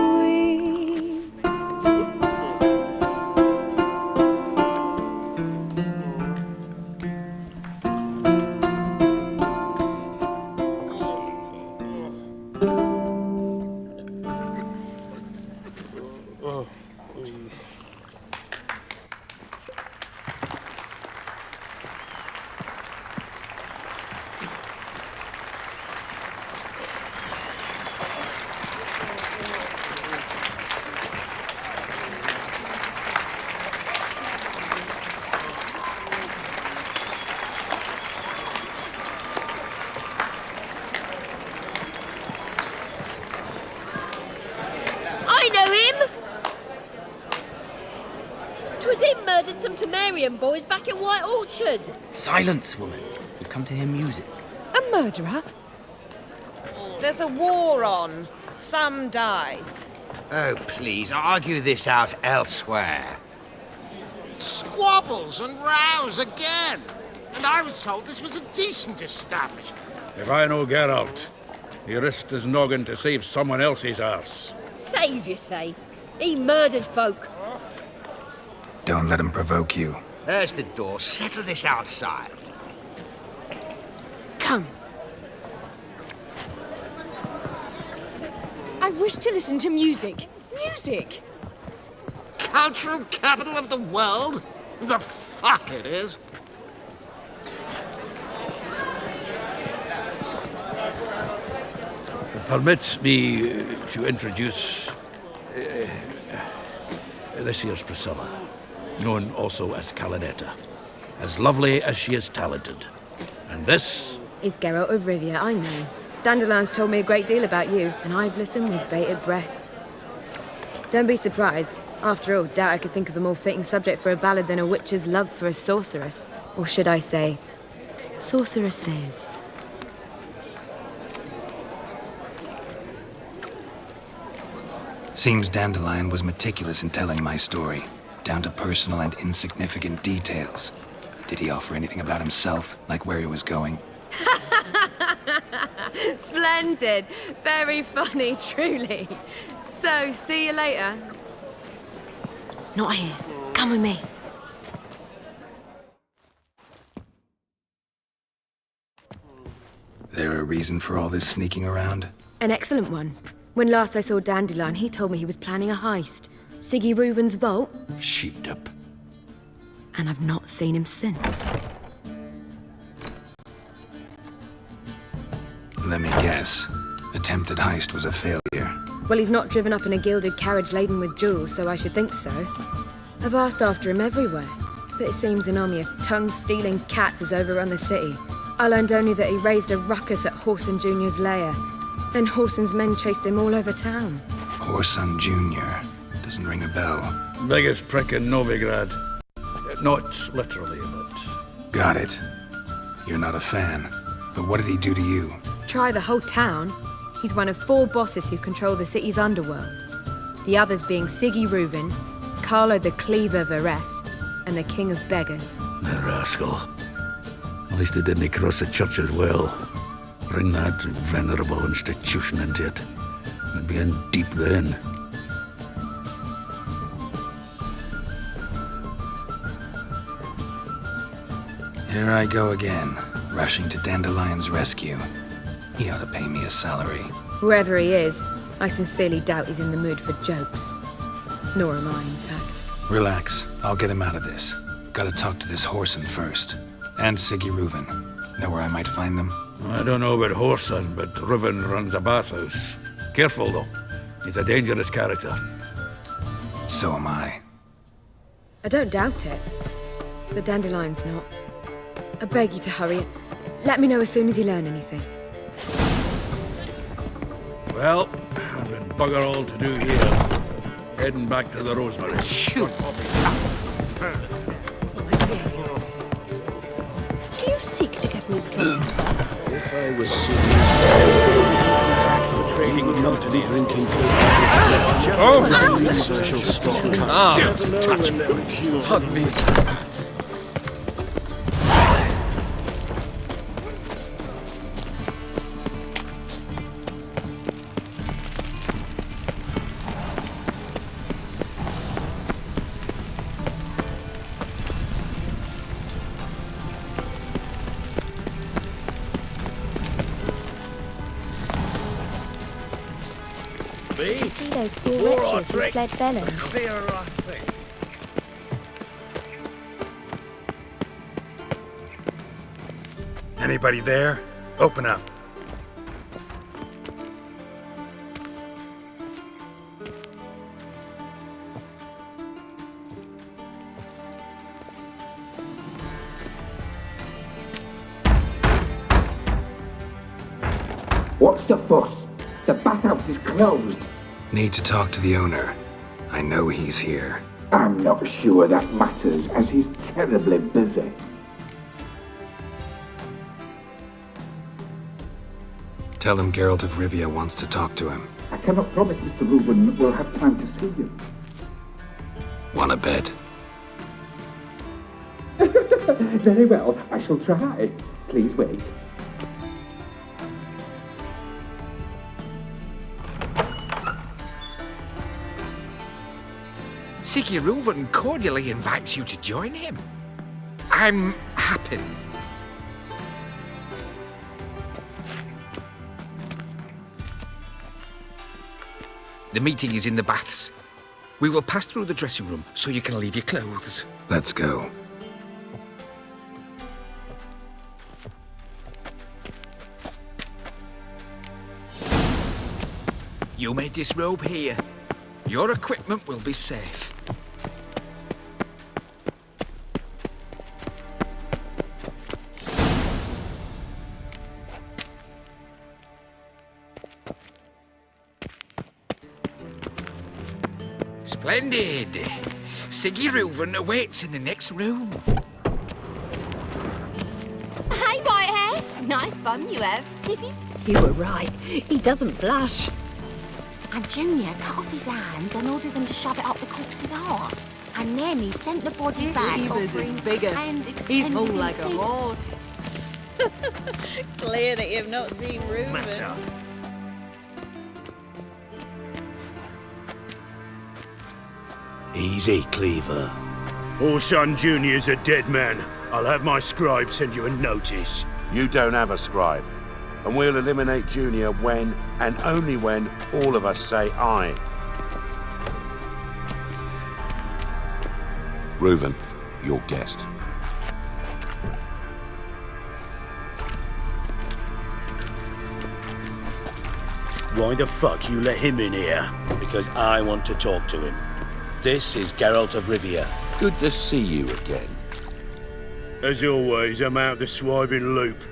I know him! 'Twas him murdered some Temerian boys back in White Orchard. Silence, woman. We've come to hear music. A murderer? There's a war on. Some die. Oh, please, argue this out elsewhere. Squabbles and rows again. And I was told this was a decent establishment. If I know Geralt, he risked his noggin to save someone else's arse. Save, you say? He murdered folk. Don't let him provoke you. There's the door. Settle this outside. Come. I wish to listen to music. Music! Cultural capital of the world? The fuck it is. Permit me to introduce this here's Priscilla, known also as Calinetta, as lovely as she is talented. And this is Geralt of Rivia, I know. Dandelion's told me a great deal about you, and I've listened with bated breath. Don't be surprised. After all, doubt I could think of a more fitting subject for a ballad than a witch's love for a sorceress. Or should I say, sorceresses. Seems Dandelion was meticulous in telling my story, down to personal and insignificant details. Did he offer anything about himself, like where he was going? Splendid. Very funny, truly. So, see you later. Not here. Come with me. There a reason for all this sneaking around? An excellent one. When last I saw Dandelion, he told me he was planning a heist. Siggy Reuven's vault. Sheepdip. And I've not seen him since. Let me guess. Attempted heist was a failure. Well, he's not driven up in a gilded carriage laden with jewels, so I should think so. I've asked after him everywhere, but it seems an army of tongue-stealing cats has overrun the city. I learned only that he raised a ruckus at Horson Jr.'s lair. Then Horson's men chased him all over town. Horson Jr. Doesn't ring a bell. Biggest prick in Novigrad. Not literally, but... Got it. You're not a fan. But what did he do to you? Try the whole town. He's one of 4 bosses who control the city's underworld. The others being Siggy Reuven, Carlo the Cleaver Varese, and the King of Beggars. The rascal. At least he didn't cross the church as well. Bring that venerable institution into it. We'd be in deep then. Here I go again, rushing to Dandelion's rescue. He ought to pay me a salary. Whoever he is, I sincerely doubt he's in the mood for jokes. Nor am I, in fact. Relax, I'll get him out of this. Gotta talk to this Horson first. And Siggy Reuven. Know where I might find them? I don't know about Horson, but Reuven runs a bathhouse. Careful, though. He's a dangerous character. So am I. I don't doubt it. But Dandelion's not. I beg you to hurry. Let me know as soon as you learn anything. Well, I've got bugger all to do here. Heading back to the Rosemary. Shoot! Do you seek to get me drunk, sir? If I was seeking tax for trading companies, drinking social stock doesn't touch me. Hug me. Did you see those poor wretches who fled Velen? Anybody there? Open up. What's the fuss? The bathhouse is closed. Need to talk to the owner. I know he's here. I'm not sure that matters, as he's terribly busy. Tell him Geralt of Rivia wants to talk to him. I cannot promise Mr. Reuven will have time to see you. Wanna bet? Very well, I shall try. Please wait. Siggy Reuven cordially invites you to join him. I'm happy. The meeting is in the baths. We will pass through the dressing room so you can leave your clothes. Let's go. You may disrobe here. Your equipment will be safe. Splendid! Siggy Reuven awaits in the next room. Hey, Whitehair. Nice bum you have. You were right. He doesn't blush. And Junior cut off his hand, then ordered them to shove it up the corpse's arse. And then he sent the body back, Jeebus offering is bigger. hand He's hung extended in like a peace. horse. Clear that you've not seen Reuben. Easy, Cleaver. Horson Jr.'s a dead man. I'll have my scribe send you a notice. You don't have a scribe. And we'll eliminate Junior when, and only when, all of us say aye. Reuven, your guest. Why the fuck you let him in here? Because I want to talk to him. This is Geralt of Rivia. Good to see you again. As always, I'm out the swiving loop.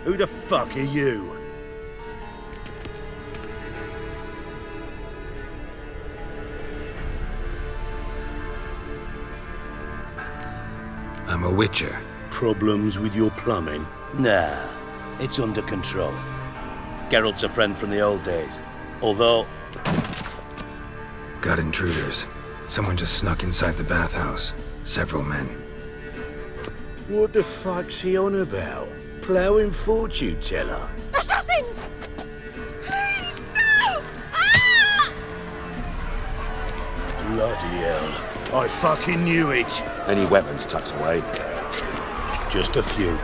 Who the fuck are you? I'm a witcher. Problems with your plumbing? Nah, it's under control. Geralt's a friend from the old days. Although... Got intruders. Someone just snuck inside the bathhouse. Several men. What the fuck's he on about? Ploughing fortune teller? Assassins! Please, no! Ah! Bloody hell. I fucking knew it. Any weapons tucked away? Just a few.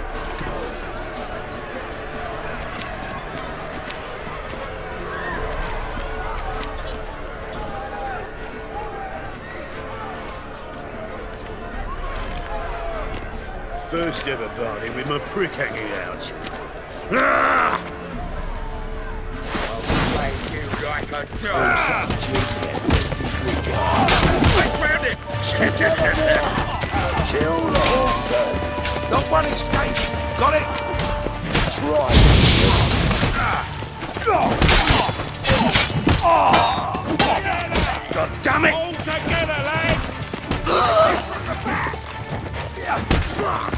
First ever party with my prick hanging out. Ah! I'll slay you like a dog! I found it! Kill the horse! Not one escapes! Got it? Try! God damn it! All together, lads! Fuck!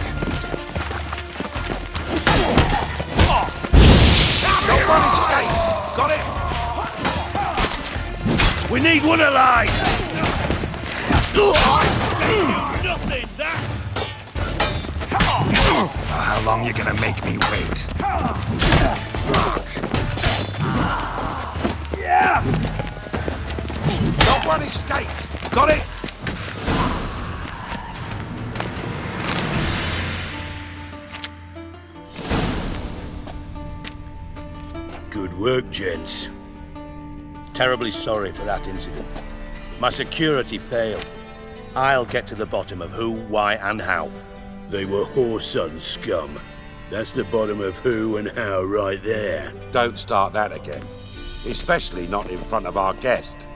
Not one escapes! Got it? We need one alive! Nothing, that! How long you gonna make me wait? Fuck! Yeah! Not one escapes! Got it? Good work, gents. Terribly sorry for that incident. My security failed. I'll get to the bottom of who, why, and how. They were whoreson scum. That's the bottom of who and how right there. Don't start that again. Especially not in front of our guest.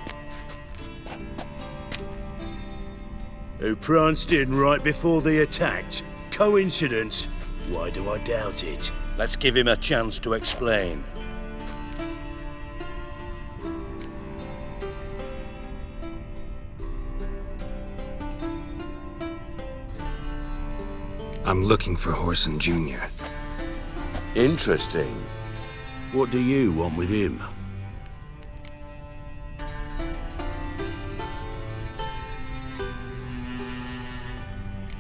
Who pranced in right before they attacked. Coincidence? Why do I doubt it? Let's give him a chance to explain. I'm looking for Whoreson Jr. Interesting. What do you want with him?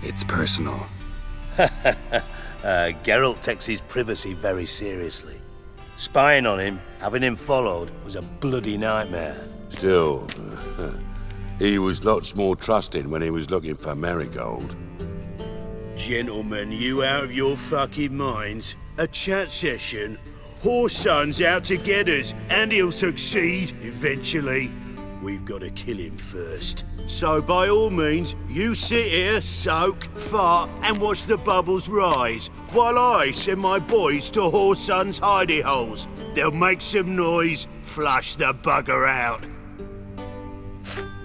It's personal. Geralt takes his privacy very seriously. Spying on him, having him followed, was a bloody nightmare. Still, he was lots more trusting when he was looking for Marigold. Gentlemen, you out of your fucking minds? A chat session? Whoreson's out to get us, and he'll succeed, eventually. We've got to kill him first. So by all means, you sit here, soak, fart, and watch the bubbles rise, while I send my boys to Whoreson's hidey holes. They'll make some noise, flush the bugger out.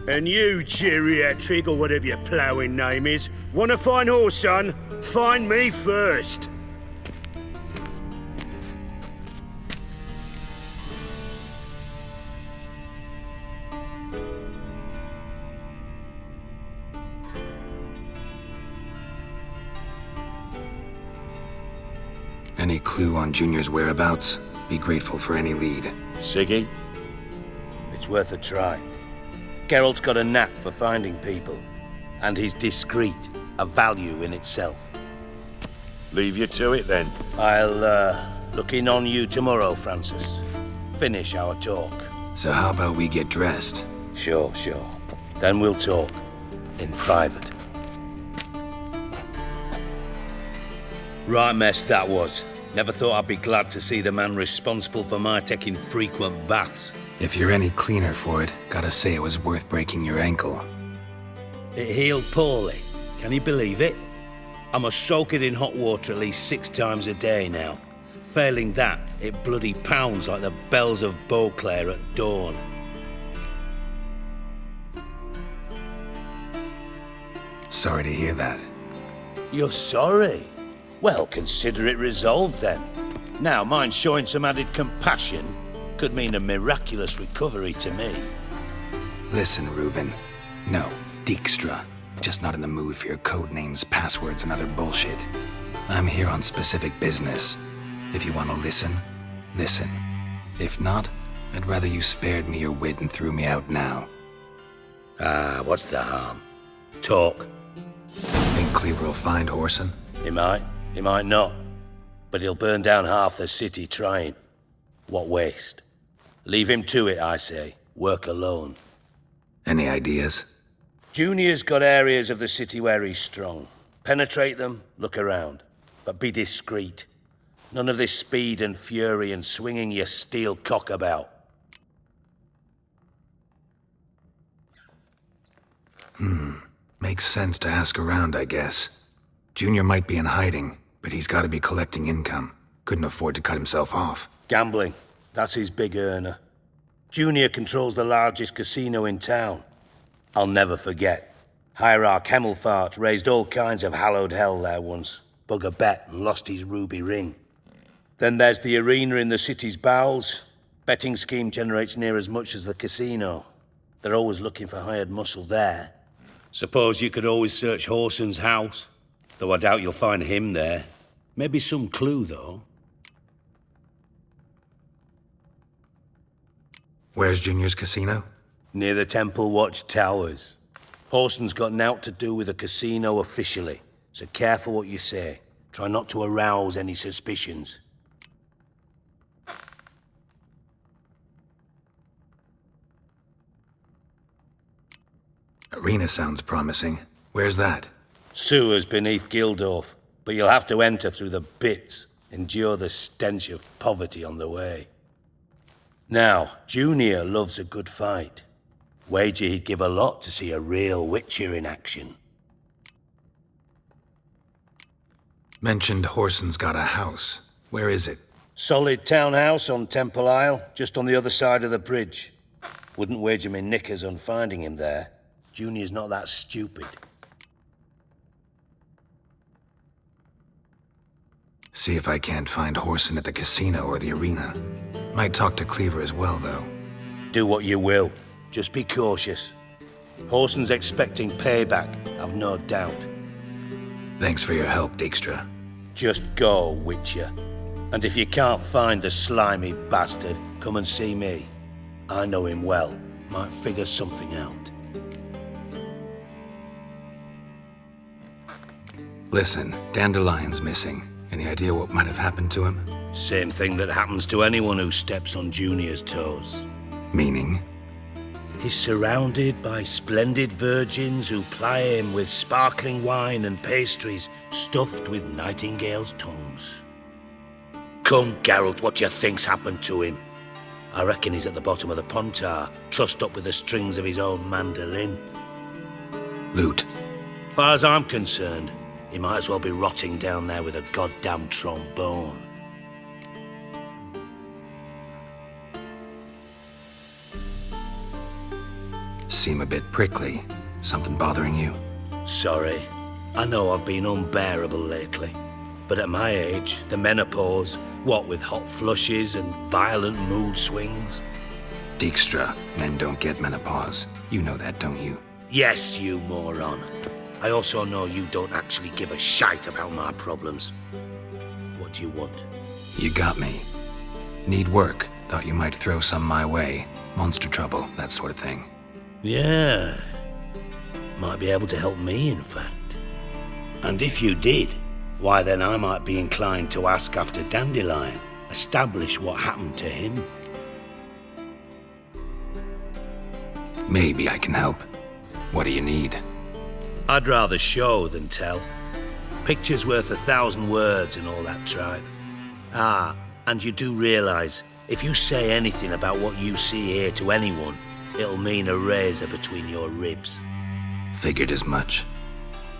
And you, geriatric, or whatever your ploughing name is, want to find Whoreson? Find me first. Any clue on Junior's whereabouts? Be grateful for any lead. Siggy? It's worth a try. Geralt's got a knack for finding people. And he's discreet, a value in itself. Leave you to it then. I'll look in on you tomorrow, Francis. Finish our talk. So how about we get dressed? Sure. Then we'll talk. In private. Right mess that was. Never thought I'd be glad to see the man responsible for my taking frequent baths. If you're any cleaner for it, gotta say it was worth breaking your ankle. It healed poorly. Can you believe it? I must soak it in hot water at least 6 times a day now. Failing that, it bloody pounds like the bells of Beauclair at dawn. Sorry to hear that. You're sorry? Well, consider it resolved then. Now, mind showing some added compassion could mean a miraculous recovery to me. Listen, Reuven. No, Dijkstra. Just not in the mood for your code names, passwords, and other bullshit. I'm here on specific business. If you want to listen, listen. If not, I'd rather you spared me your wit and threw me out now. What's the harm? Talk. Think Cleaver will find Whoreson? He might not. But he'll burn down half the city trying. What waste? Leave him to it, I say. Work alone. Any ideas? Junior's got areas of the city where he's strong. Penetrate them, look around. But be discreet. None of this speed and fury and swinging your steel cock about. Makes sense to ask around, I guess. Junior might be in hiding, but he's got to be collecting income. Couldn't afford to cut himself off. Gambling. That's his big earner. Junior controls the largest casino in town. I'll never forget. Hierarch Hemmelfart raised all kinds of hallowed hell there once. Bug a bet and lost his ruby ring. Then there's the arena in the city's bowels. Betting scheme generates near as much as the casino. They're always looking for hired muscle there. Suppose you could always search Whoreson's house. Though I doubt you'll find him there. Maybe some clue, though. Where's Junior's casino? Near the Temple Watch Towers. Whoreson's got nought to do with the casino officially, so careful what you say. Try not to arouse any suspicions. Arena sounds promising. Where's that? Sewers beneath Gildorf, but you'll have to enter through the bits, endure the stench of poverty on the way. Now, Junior loves a good fight. Wager he'd give a lot to see a real Witcher in action. Mentioned Whoreson's got a house. Where is it? Solid townhouse on Temple Isle, just on the other side of the bridge. Wouldn't wager me knickers on finding him there. Junior's not that stupid. See if I can't find Whoreson at the casino or the arena. Might talk to Cleaver as well, though. Do what you will. Just be cautious. Whoreson's expecting payback, I've no doubt. Thanks for your help, Dijkstra. Just go, Witcher. And if you can't find the slimy bastard, come and see me. I know him well. Might figure something out. Listen, Dandelion's missing. Any idea what might have happened to him? Same thing that happens to anyone who steps on Junior's toes. Meaning? He's surrounded by splendid virgins who ply him with sparkling wine and pastries stuffed with nightingales' tongues. Come, Geralt, what do you think's happened to him? I reckon he's at the bottom of the Pontar, trussed up with the strings of his own mandolin. Loot. Far as I'm concerned, he might as well be rotting down there with a goddamn trombone. Seem a bit prickly. Something bothering you? Sorry. I know I've been unbearable lately. But at my age, the menopause, what with hot flushes and violent mood swings? Dijkstra, men don't get menopause. You know that, don't you? Yes, you moron. I also know you don't actually give a shite about my problems. What do you want? You got me. Need work. Thought you might throw some my way. Monster trouble, that sort of thing. Yeah. Might be able to help me, in fact. And if you did, why then I might be inclined to ask after Dandelion, establish what happened to him. Maybe I can help. What do you need? I'd rather show than tell. Picture's worth 1,000 words and all that tribe. Ah, and you do realize, if you say anything about what you see here to anyone, it'll mean a razor between your ribs. Figured as much.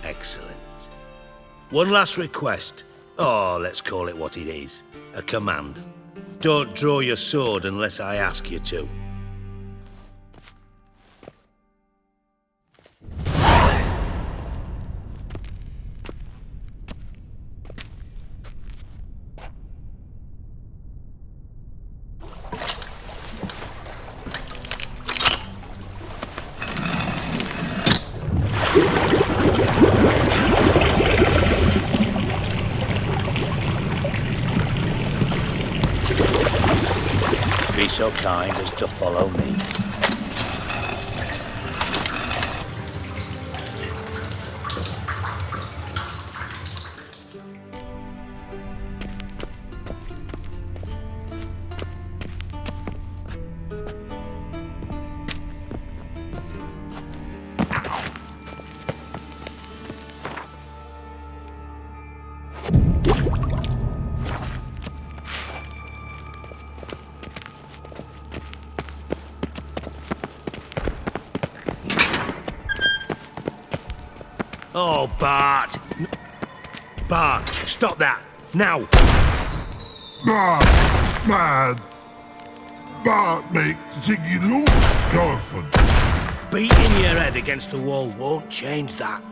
Excellent. One last request. Oh, let's call it what it is. A command. Don't draw your sword unless I ask you to. be so kind as to follow me? Oh, Bart! Bart, stop that! Now! Bart, mad. Bart makes Ziggy look Jorfin. Beating your head against the wall won't change that.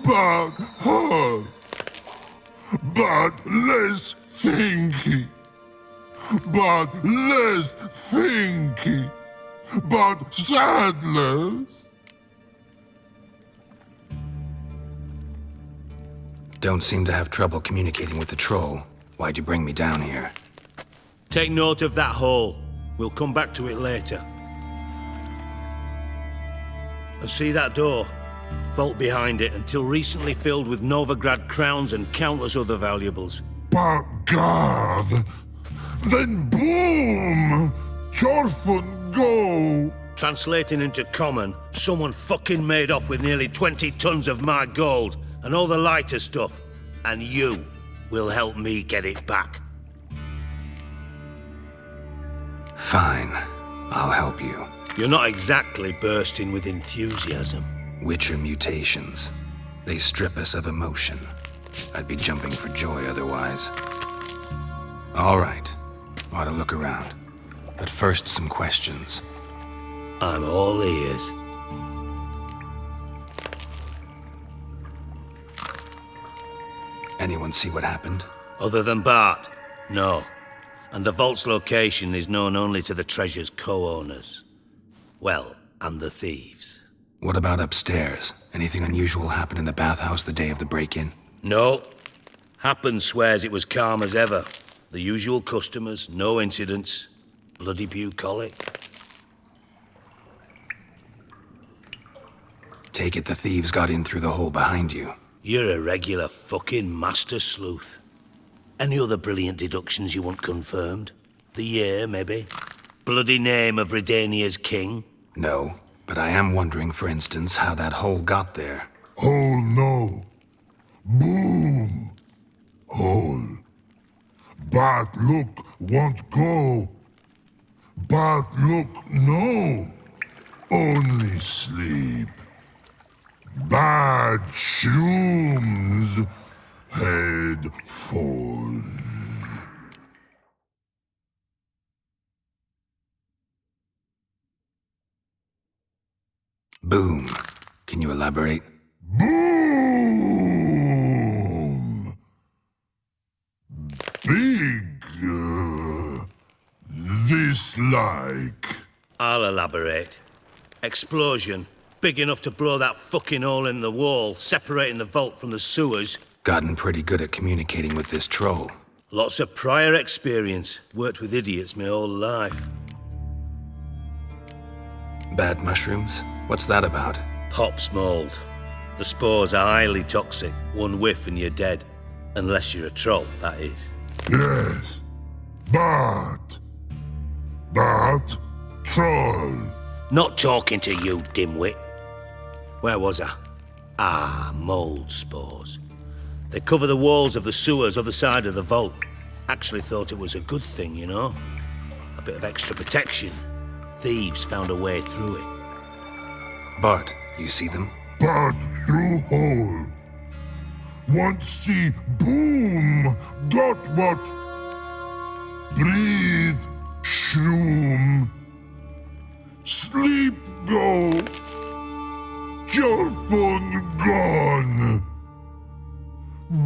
Bart hard. Bart less thinky. Bart less thinky. Bart sadless. Don't seem to have trouble communicating with the troll. Why'd you bring me down here? Take note of that hole. We'll come back to it later. And see that door? Vault behind it, until recently filled with Novigrad crowns and countless other valuables. But God! Then boom! Jorfin go! Translating into common, someone fucking made off with nearly 20 tons of my gold and all the lighter stuff. And you will help me get it back. Fine. I'll help you. You're not exactly bursting with enthusiasm. Witcher mutations. They strip us of emotion. I'd be jumping for joy otherwise. All right. Ought to look around. But first, some questions. I'm all ears. Anyone see what happened? Other than Bart? No. And the vault's location is known only to the treasure's co-owners. Well, and the thieves. What about upstairs? Anything unusual happen in the bathhouse the day of the break-in? No. Happen swears it was calm as ever. The usual customers, no incidents. Bloody bucolic. Take it the thieves got in through the hole behind you. You're a regular fucking master sleuth. Any other brilliant deductions you want confirmed? The year, maybe? Bloody name of Redania's king? No, but I am wondering, for instance, how that hole got there. Hole no. Boom. Hole. Bad look won't go. Bad look no. Only sleep. Bad shrooms. Head falls. Boom. Can you elaborate? Boom! Big. This like. I'll elaborate. Explosion. Big enough to blow that fucking hole in the wall, separating the vault from the sewers. Gotten pretty good at communicating with this troll. Lots of prior experience. Worked with idiots my whole life. Bad mushrooms? What's that about? Pops mold. The spores are highly toxic. One whiff and you're dead. Unless you're a troll, that is. Yes. But. Troll. Not talking to you, dimwit. Where was I? Ah, mold spores. They cover the walls of the sewers other side of the vault. Actually thought it was a good thing, you know? A bit of extra protection. Thieves found a way through it. Bart, you see them? Bart through hole. Want see boom. Got what? Breathe. Shroom. Sleep go. Jorfin gone.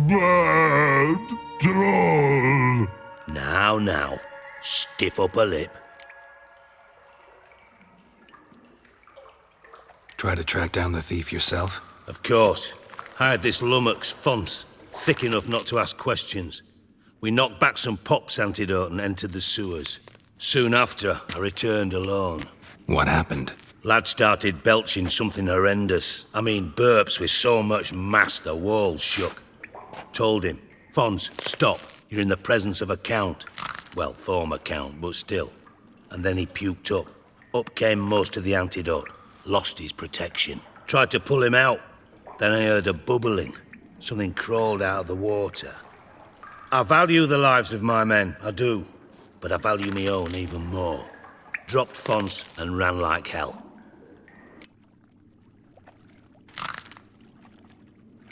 Bad troll. Now. Stiff up a lip. Try to track down the thief yourself? Of course. Hired this lummox, Fonce, thick enough not to ask questions. We knocked back some pops antidote and entered the sewers. Soon after, I returned alone. What happened? Lad started belching something horrendous. I mean, burps with so much mass the walls shook. Told him, Fons, stop. You're in the presence of a count. Well, former count, but still. And then he puked up. Up came most of the antidote. Lost his protection. Tried to pull him out. Then I heard a bubbling. Something crawled out of the water. I value the lives of my men, I do. But I value my own even more. Dropped Fons and ran like hell.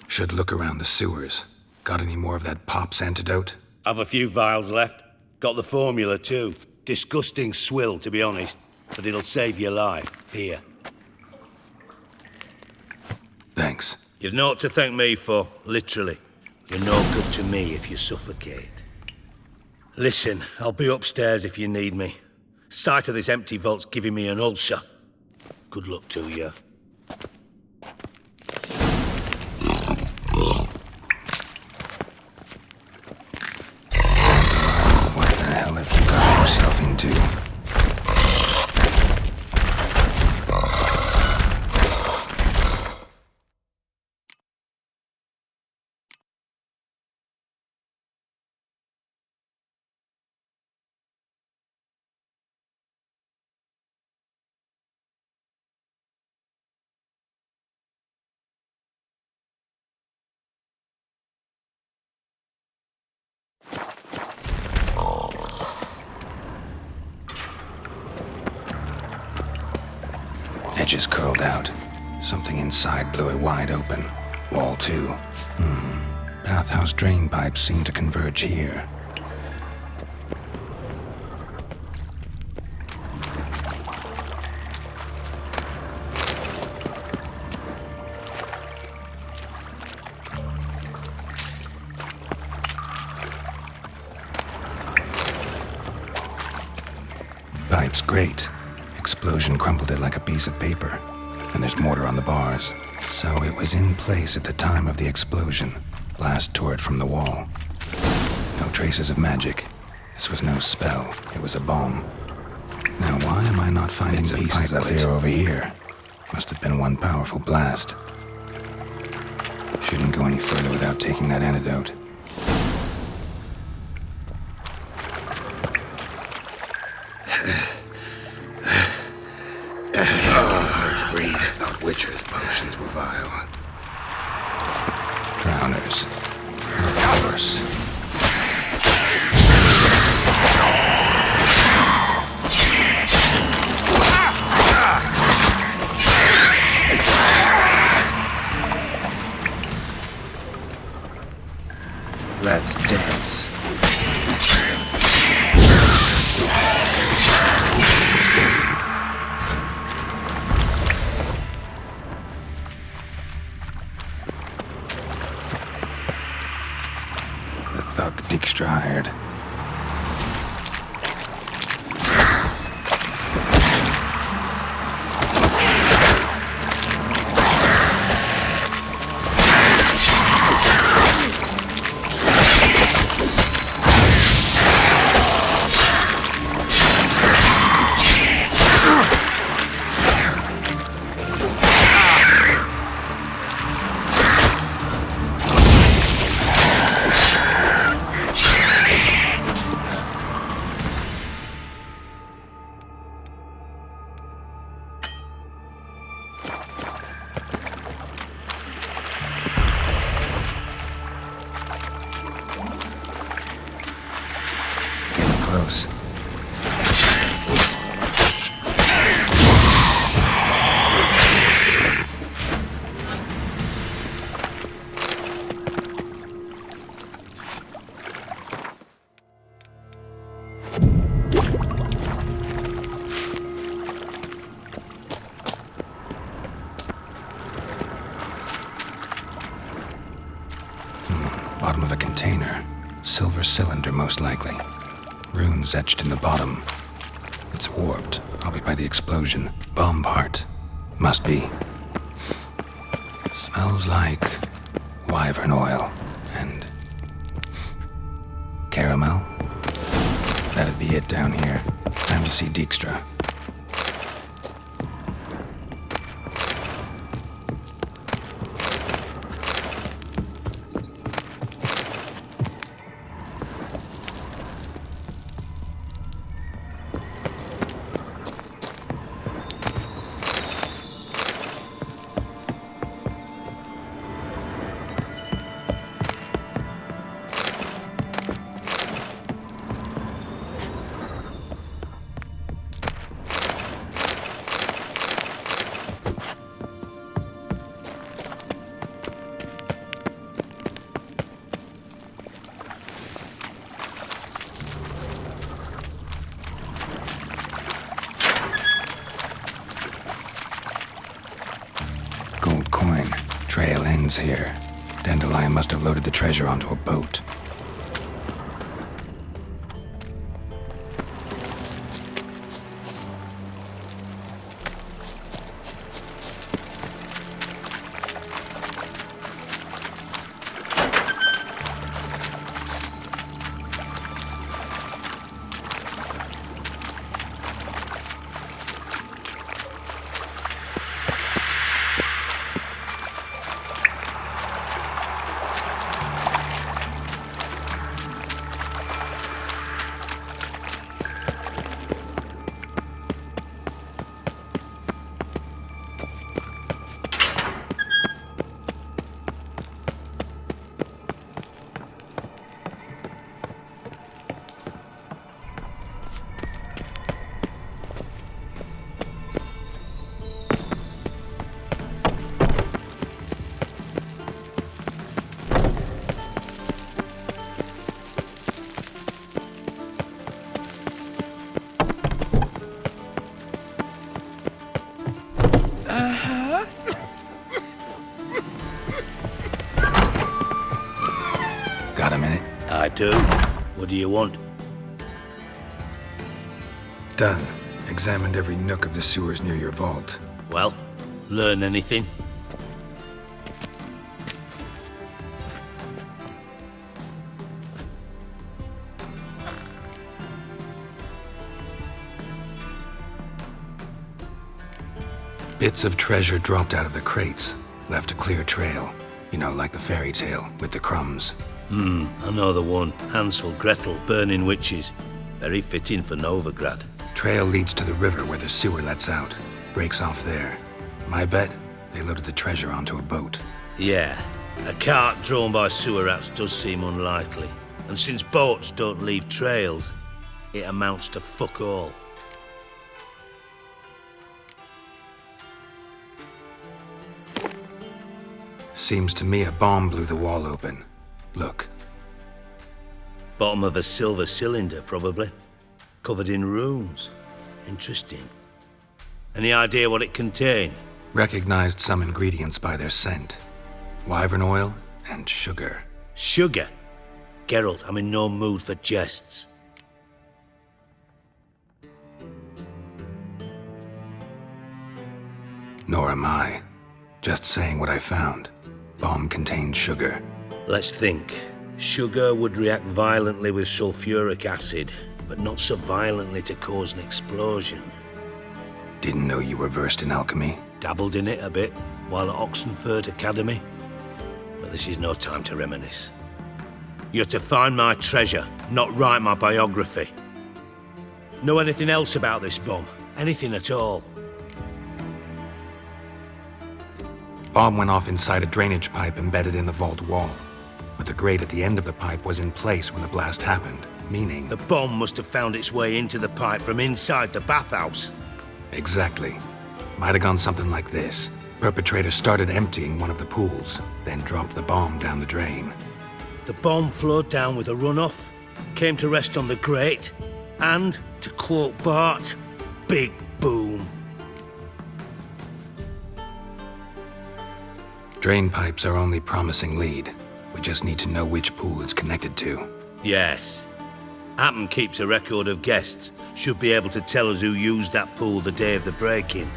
Should look around the sewers. Got any more of that Pop's antidote? I've a few vials left. Got the formula too. Disgusting swill, to be honest. But it'll save your life. Here. Thanks. You've naught to thank me for, literally. You're no good to me if you suffocate. Listen, I'll be upstairs if you need me. Sight of this empty vault's giving me an ulcer. Good luck to you. What the hell have you got yourself into? Edges curled out. Something inside blew it wide open. Wall 2. Bathhouse drain pipes seem to converge here. Pipe's great. Explosion crumpled it like a piece of paper. And there's mortar on the bars. So it was in place at the time of the explosion. Blast tore it from the wall. No traces of magic. This was no spell. It was a bomb. Now why am I not finding pieces of clear over here? Must have been one powerful blast. Shouldn't go any further without taking that antidote. Breathe. Thought Witcher's potions were vile. Drowners. Of course. Let's dance. The thug Dijkstra hired. Close. Bottom of a container. Silver cylinder, most likely. Runes etched in the bottom. It's warped, probably by the explosion. Bomb part. Must be. Smells like wyvern oil and caramel. That'd be it down here. Time to see Dijkstra. Gold coin. Trail ends here. Dandelion must have loaded the treasure onto a boat. Got a minute? I do. What do you want? Done. Examined every nook of the sewers near your vault. Well, learn anything? Bits of treasure dropped out of the crates, left a clear trail. You know, like the fairy tale, with the crumbs. I know the one. Hansel, Gretel, burning witches. Very fitting for Novigrad. Trail leads to the river where the sewer lets out. Breaks off there. My bet, they loaded the treasure onto a boat. Yeah, a cart drawn by sewer rats does seem unlikely. And since boats don't leave trails, it amounts to fuck all. Seems to me a bomb blew the wall open. Look. Bottom of a silver cylinder, probably. Covered in runes. Interesting. Any idea what it contained? Recognized some ingredients by their scent. Wyvern oil and sugar. Sugar? Geralt, I'm in no mood for jests. Nor am I. Just saying what I found. Bomb contained sugar. Let's think. Sugar would react violently with sulfuric acid, but not so violently to cause an explosion. Didn't know you were versed in alchemy. Dabbled in it a bit while at Oxenford Academy. But this is no time to reminisce. You're to find my treasure, not write my biography. Know anything else about this bomb? Anything at all? Bomb went off inside a drainage pipe embedded in the vault wall. But the grate at the end of the pipe was in place when the blast happened, meaning... The bomb must have found its way into the pipe from inside the bathhouse. Exactly. Might have gone something like this. Perpetrator started emptying one of the pools, then dropped the bomb down the drain. The bomb flowed down with a runoff, came to rest on the grate, and, to quote Bart, big boom. Drain pipes are only promising lead. We just need to know which pool it's connected to. Yes. Appen keeps a record of guests. Should be able to tell us who used that pool the day of the break-in.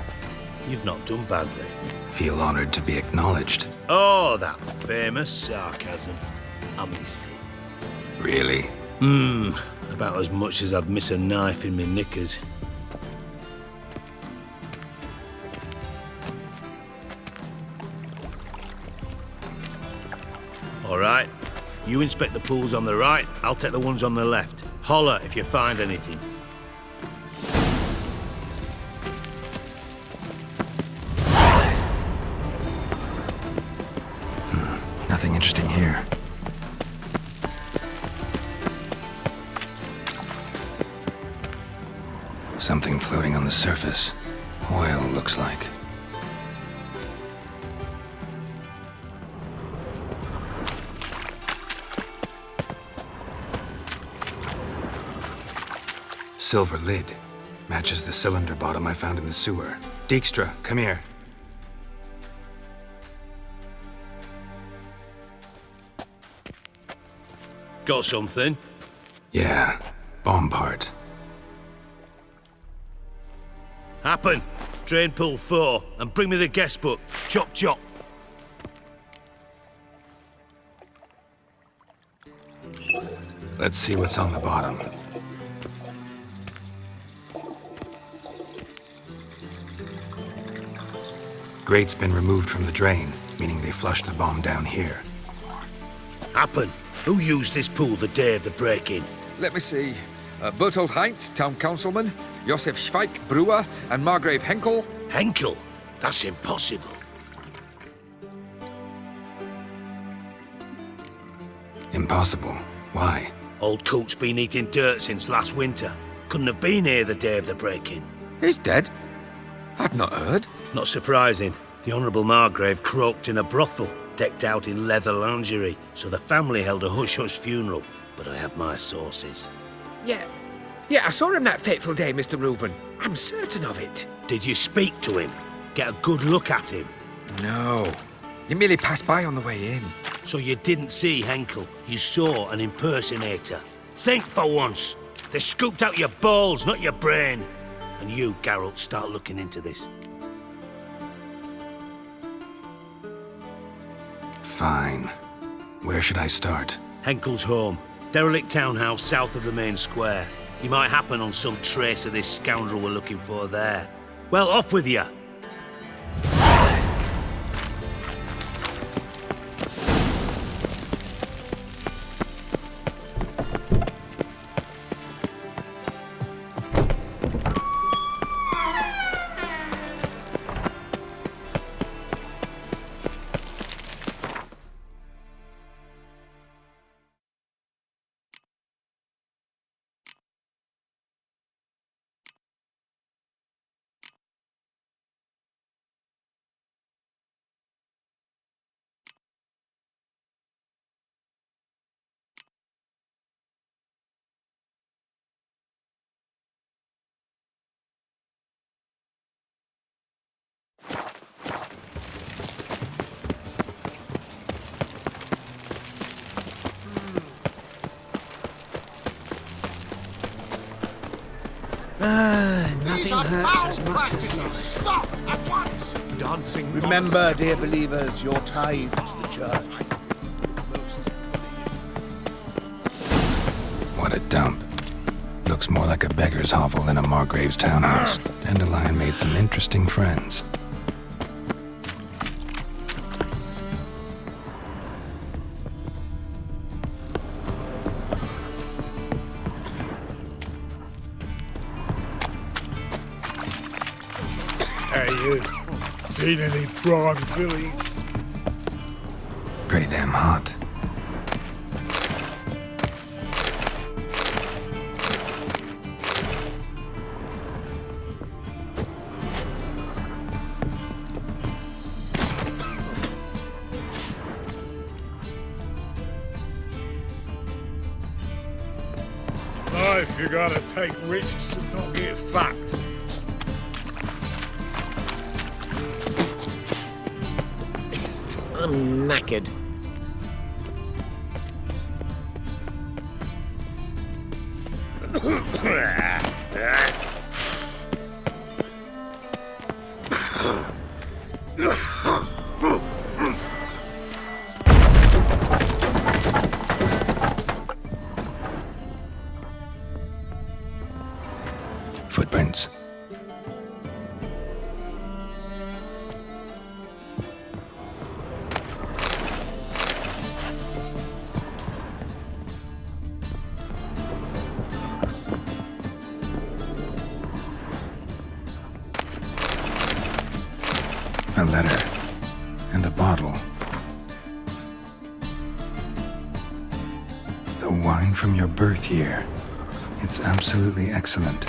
You've not done badly. Feel honored to be acknowledged. Oh, that famous sarcasm. I missed it. Really? About as much as I'd miss a knife in me knickers. All right. You inspect the pools on the right, I'll take the ones on the left. Holler if you find anything. Nothing interesting here. Something floating on the surface. Oil, looks like. Silver lid. Matches the cylinder bottom I found in the sewer. Dijkstra, come here. Got something? Yeah, bomb part. Happen. Drain pool 4, and bring me the guest book. Chop chop. Let's see what's on the bottom. Grate's been removed from the drain, meaning they flushed the bomb down here. Happen. Who used this pool the day of the break-in? Let me see. Bertolt Heinz, town councilman, Josef Schweik, brewer, and Margrave Henkel. Henkel? That's impossible. Impossible. Why? Old Coot's been eating dirt since last winter. Couldn't have been here the day of the break-in. He's dead? I'd not heard. Not surprising. The Honourable Margrave croaked in a brothel, decked out in leather lingerie, so the family held a hush-hush funeral. But I have my sources. Yeah, I saw him that fateful day, Mr. Reuven. I'm certain of it. Did you speak to him? Get a good look at him? No. He merely passed by on the way in. So you didn't see Henkel. You saw an impersonator. Think for once. They scooped out your balls, not your brain. And you, Geralt, start looking into this. Fine. Where should I start? Henkel's home. Derelict townhouse south of the main square. You might happen on some trace of this scoundrel we're looking for there. Well, off with you. Nothing hurts as much as love. Stop at once! Dancing. Remember, dear believers, your tithe to the church. What a dump. Looks more like a beggar's hovel than a Margrave's townhouse. Dandelion made some interesting friends. Hey, you. Seen any prime filly? Pretty damn hot. Life, you gotta take risks and not get fucked. I'm knackered. Footprints. A letter. And a bottle. The wine from your birth year. It's absolutely excellent.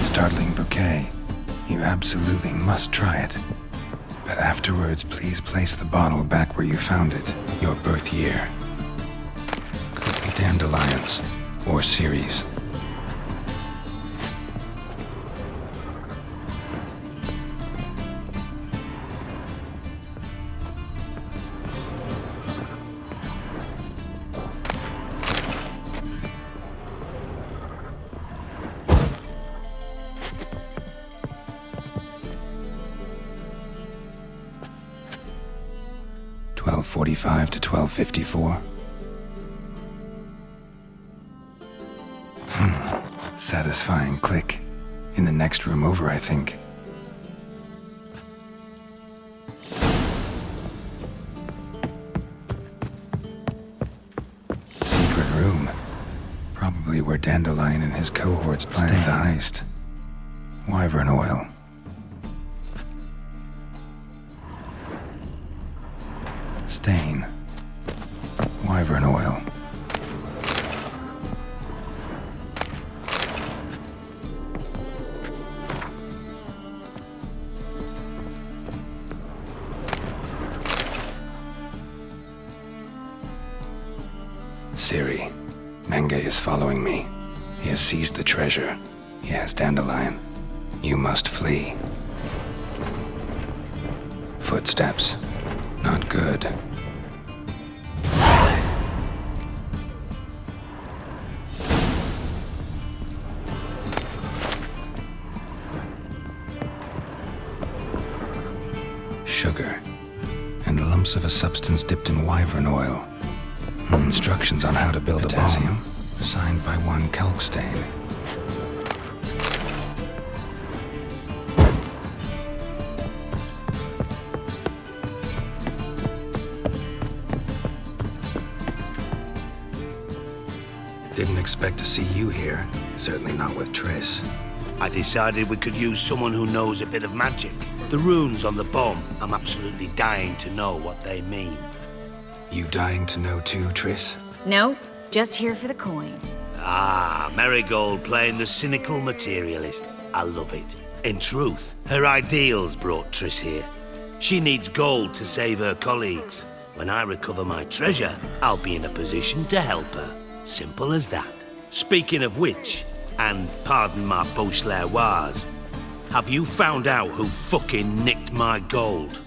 Startling bouquet. You absolutely must try it. But afterwards, please place the bottle back where you found it. Your birth year. Could be dandelions. Or Ceres. .45 to 12:54. Satisfying click. In the next room over, I think. Secret room. Probably where Dandelion and his cohorts planned the heist. Wyvern oil. Stain. Wyvern oil. Ciri, Menge is following me. He has seized the treasure. He has Dandelion. You must flee. Footsteps. Not good. Sugar. And lumps of a substance dipped in wyvern oil. Instructions on how to build a bomb. Signed by one Kalkstain. Didn't expect to see you here. Certainly not with Triss. I decided we could use someone who knows a bit of magic. The runes on the bomb, I'm absolutely dying to know what they mean. You dying to know too, Triss? No, just here for the coin. Ah, Marigold playing the cynical materialist. I love it. In truth, her ideals brought Triss here. She needs gold to save her colleagues. When I recover my treasure, I'll be in a position to help her. Simple as that. Speaking of which, and pardon my Beauclervoise, have you found out who fucking nicked my gold?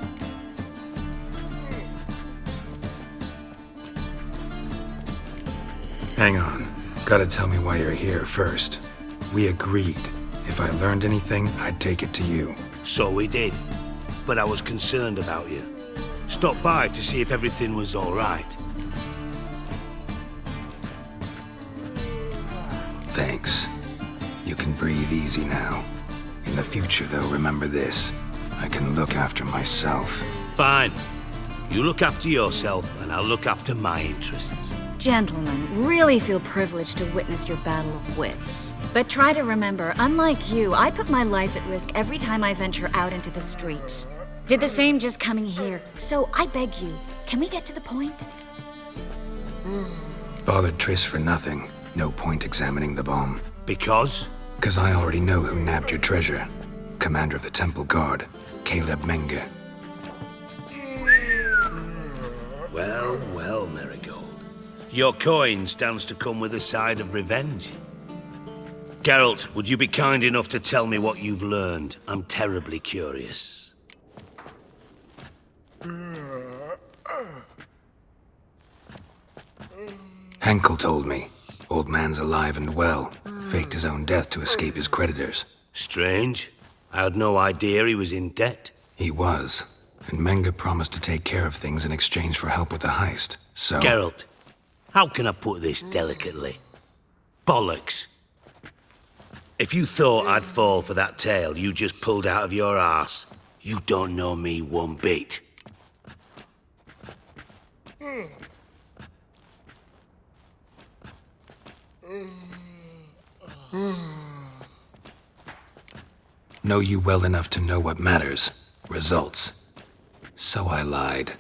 Hang on. Gotta tell me why you're here first. We agreed. If I learned anything, I'd take it to you. So we did. But I was concerned about you. Stopped by to see if everything was all right. Thanks. You can breathe easy now. In the future, though, remember this. I can look after myself. Fine. You look after yourself, and I'll look after my interests. Gentlemen, really feel privileged to witness your battle of wits. But try to remember, unlike you, I put my life at risk every time I venture out into the streets. Did the same just coming here. So I beg you, can we get to the point? Bothered Triss for nothing. No point examining the bomb. Because? 'Cause I already know who nabbed your treasure. Commander of the Temple Guard, Caleb Menge. Well, well, Marigold. Your coin stands to come with a side of revenge. Geralt, would you be kind enough to tell me what you've learned? I'm terribly curious. Henkel told me. Old man's alive and well. Faked his own death to escape his creditors. Strange. I had no idea he was in debt. He was. And Menge promised to take care of things in exchange for help with the heist. So... Geralt, how can I put this delicately? Bollocks. If you thought I'd fall for that tale you just pulled out of your arse, you don't know me one bit. Know you well enough to know what matters. Results. So I lied.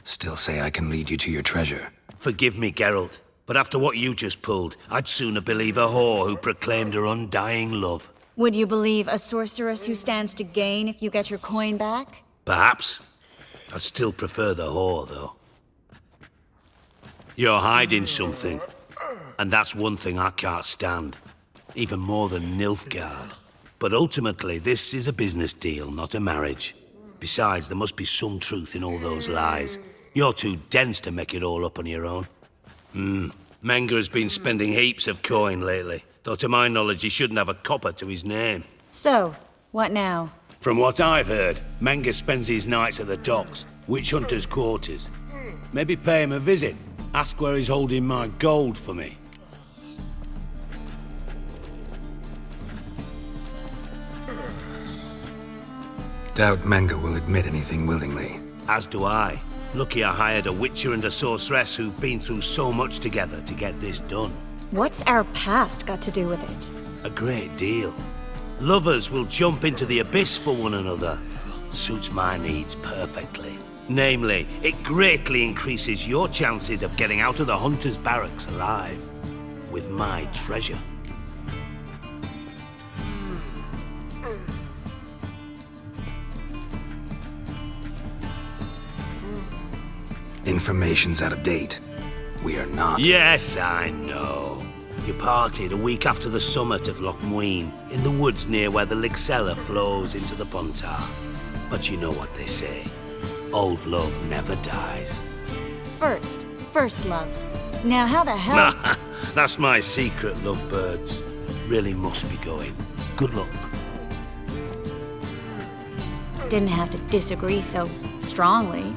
Still say I can lead you to your treasure. Forgive me, Geralt, but after what you just pulled, I'd sooner believe a whore who proclaimed her undying love. Would you believe a sorceress who stands to gain if you get your coin back? Perhaps. I'd still prefer the whore, though. You're hiding something, and that's one thing I can't stand. Even more than Nilfgaard. But ultimately, this is a business deal, not a marriage. Besides, there must be some truth in all those lies. You're too dense to make it all up on your own. Menga has been spending heaps of coin lately, though to my knowledge he shouldn't have a copper to his name. So, what now? From what I've heard, Menga spends his nights at the docks, witch hunters' quarters. Maybe pay him a visit. Ask where he's holding my gold for me. Doubt Menga will admit anything willingly. As do I. Lucky I hired a witcher and a sorceress who've been through so much together to get this done. What's our past got to do with it? A great deal. Lovers will jump into the abyss for one another. Suits my needs perfectly. Namely, it greatly increases your chances of getting out of the hunter's barracks alive. With my treasure. Information's out of date. We are not. Yes, I know. You parted a week after the summit at Loch Muin, in the woods near where the Lixella flows into the Pontar. But you know what they say. Old love never dies. First love. Now how the hell... That's my secret, lovebirds. Really must be going. Good luck. Didn't have to disagree so strongly.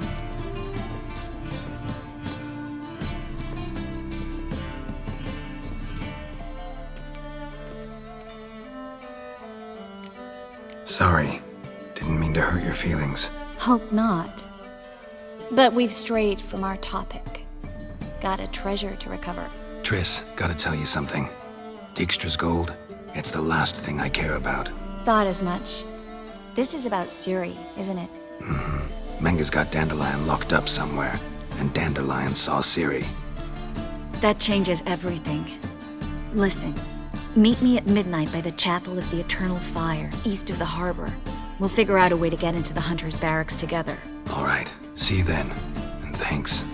Sorry. Didn't mean to hurt your feelings. Hope not. But we've strayed from our topic. Got a treasure to recover. Triss, gotta tell you something. Dijkstra's gold, it's the last thing I care about. Thought as much. This is about Ciri, isn't it? Menga's got Dandelion locked up somewhere, and Dandelion saw Ciri. That changes everything. Listen, meet me at midnight by the Chapel of the Eternal Fire, east of the harbor. We'll figure out a way to get into the Hunter's Barracks together. All right, see you then, and thanks.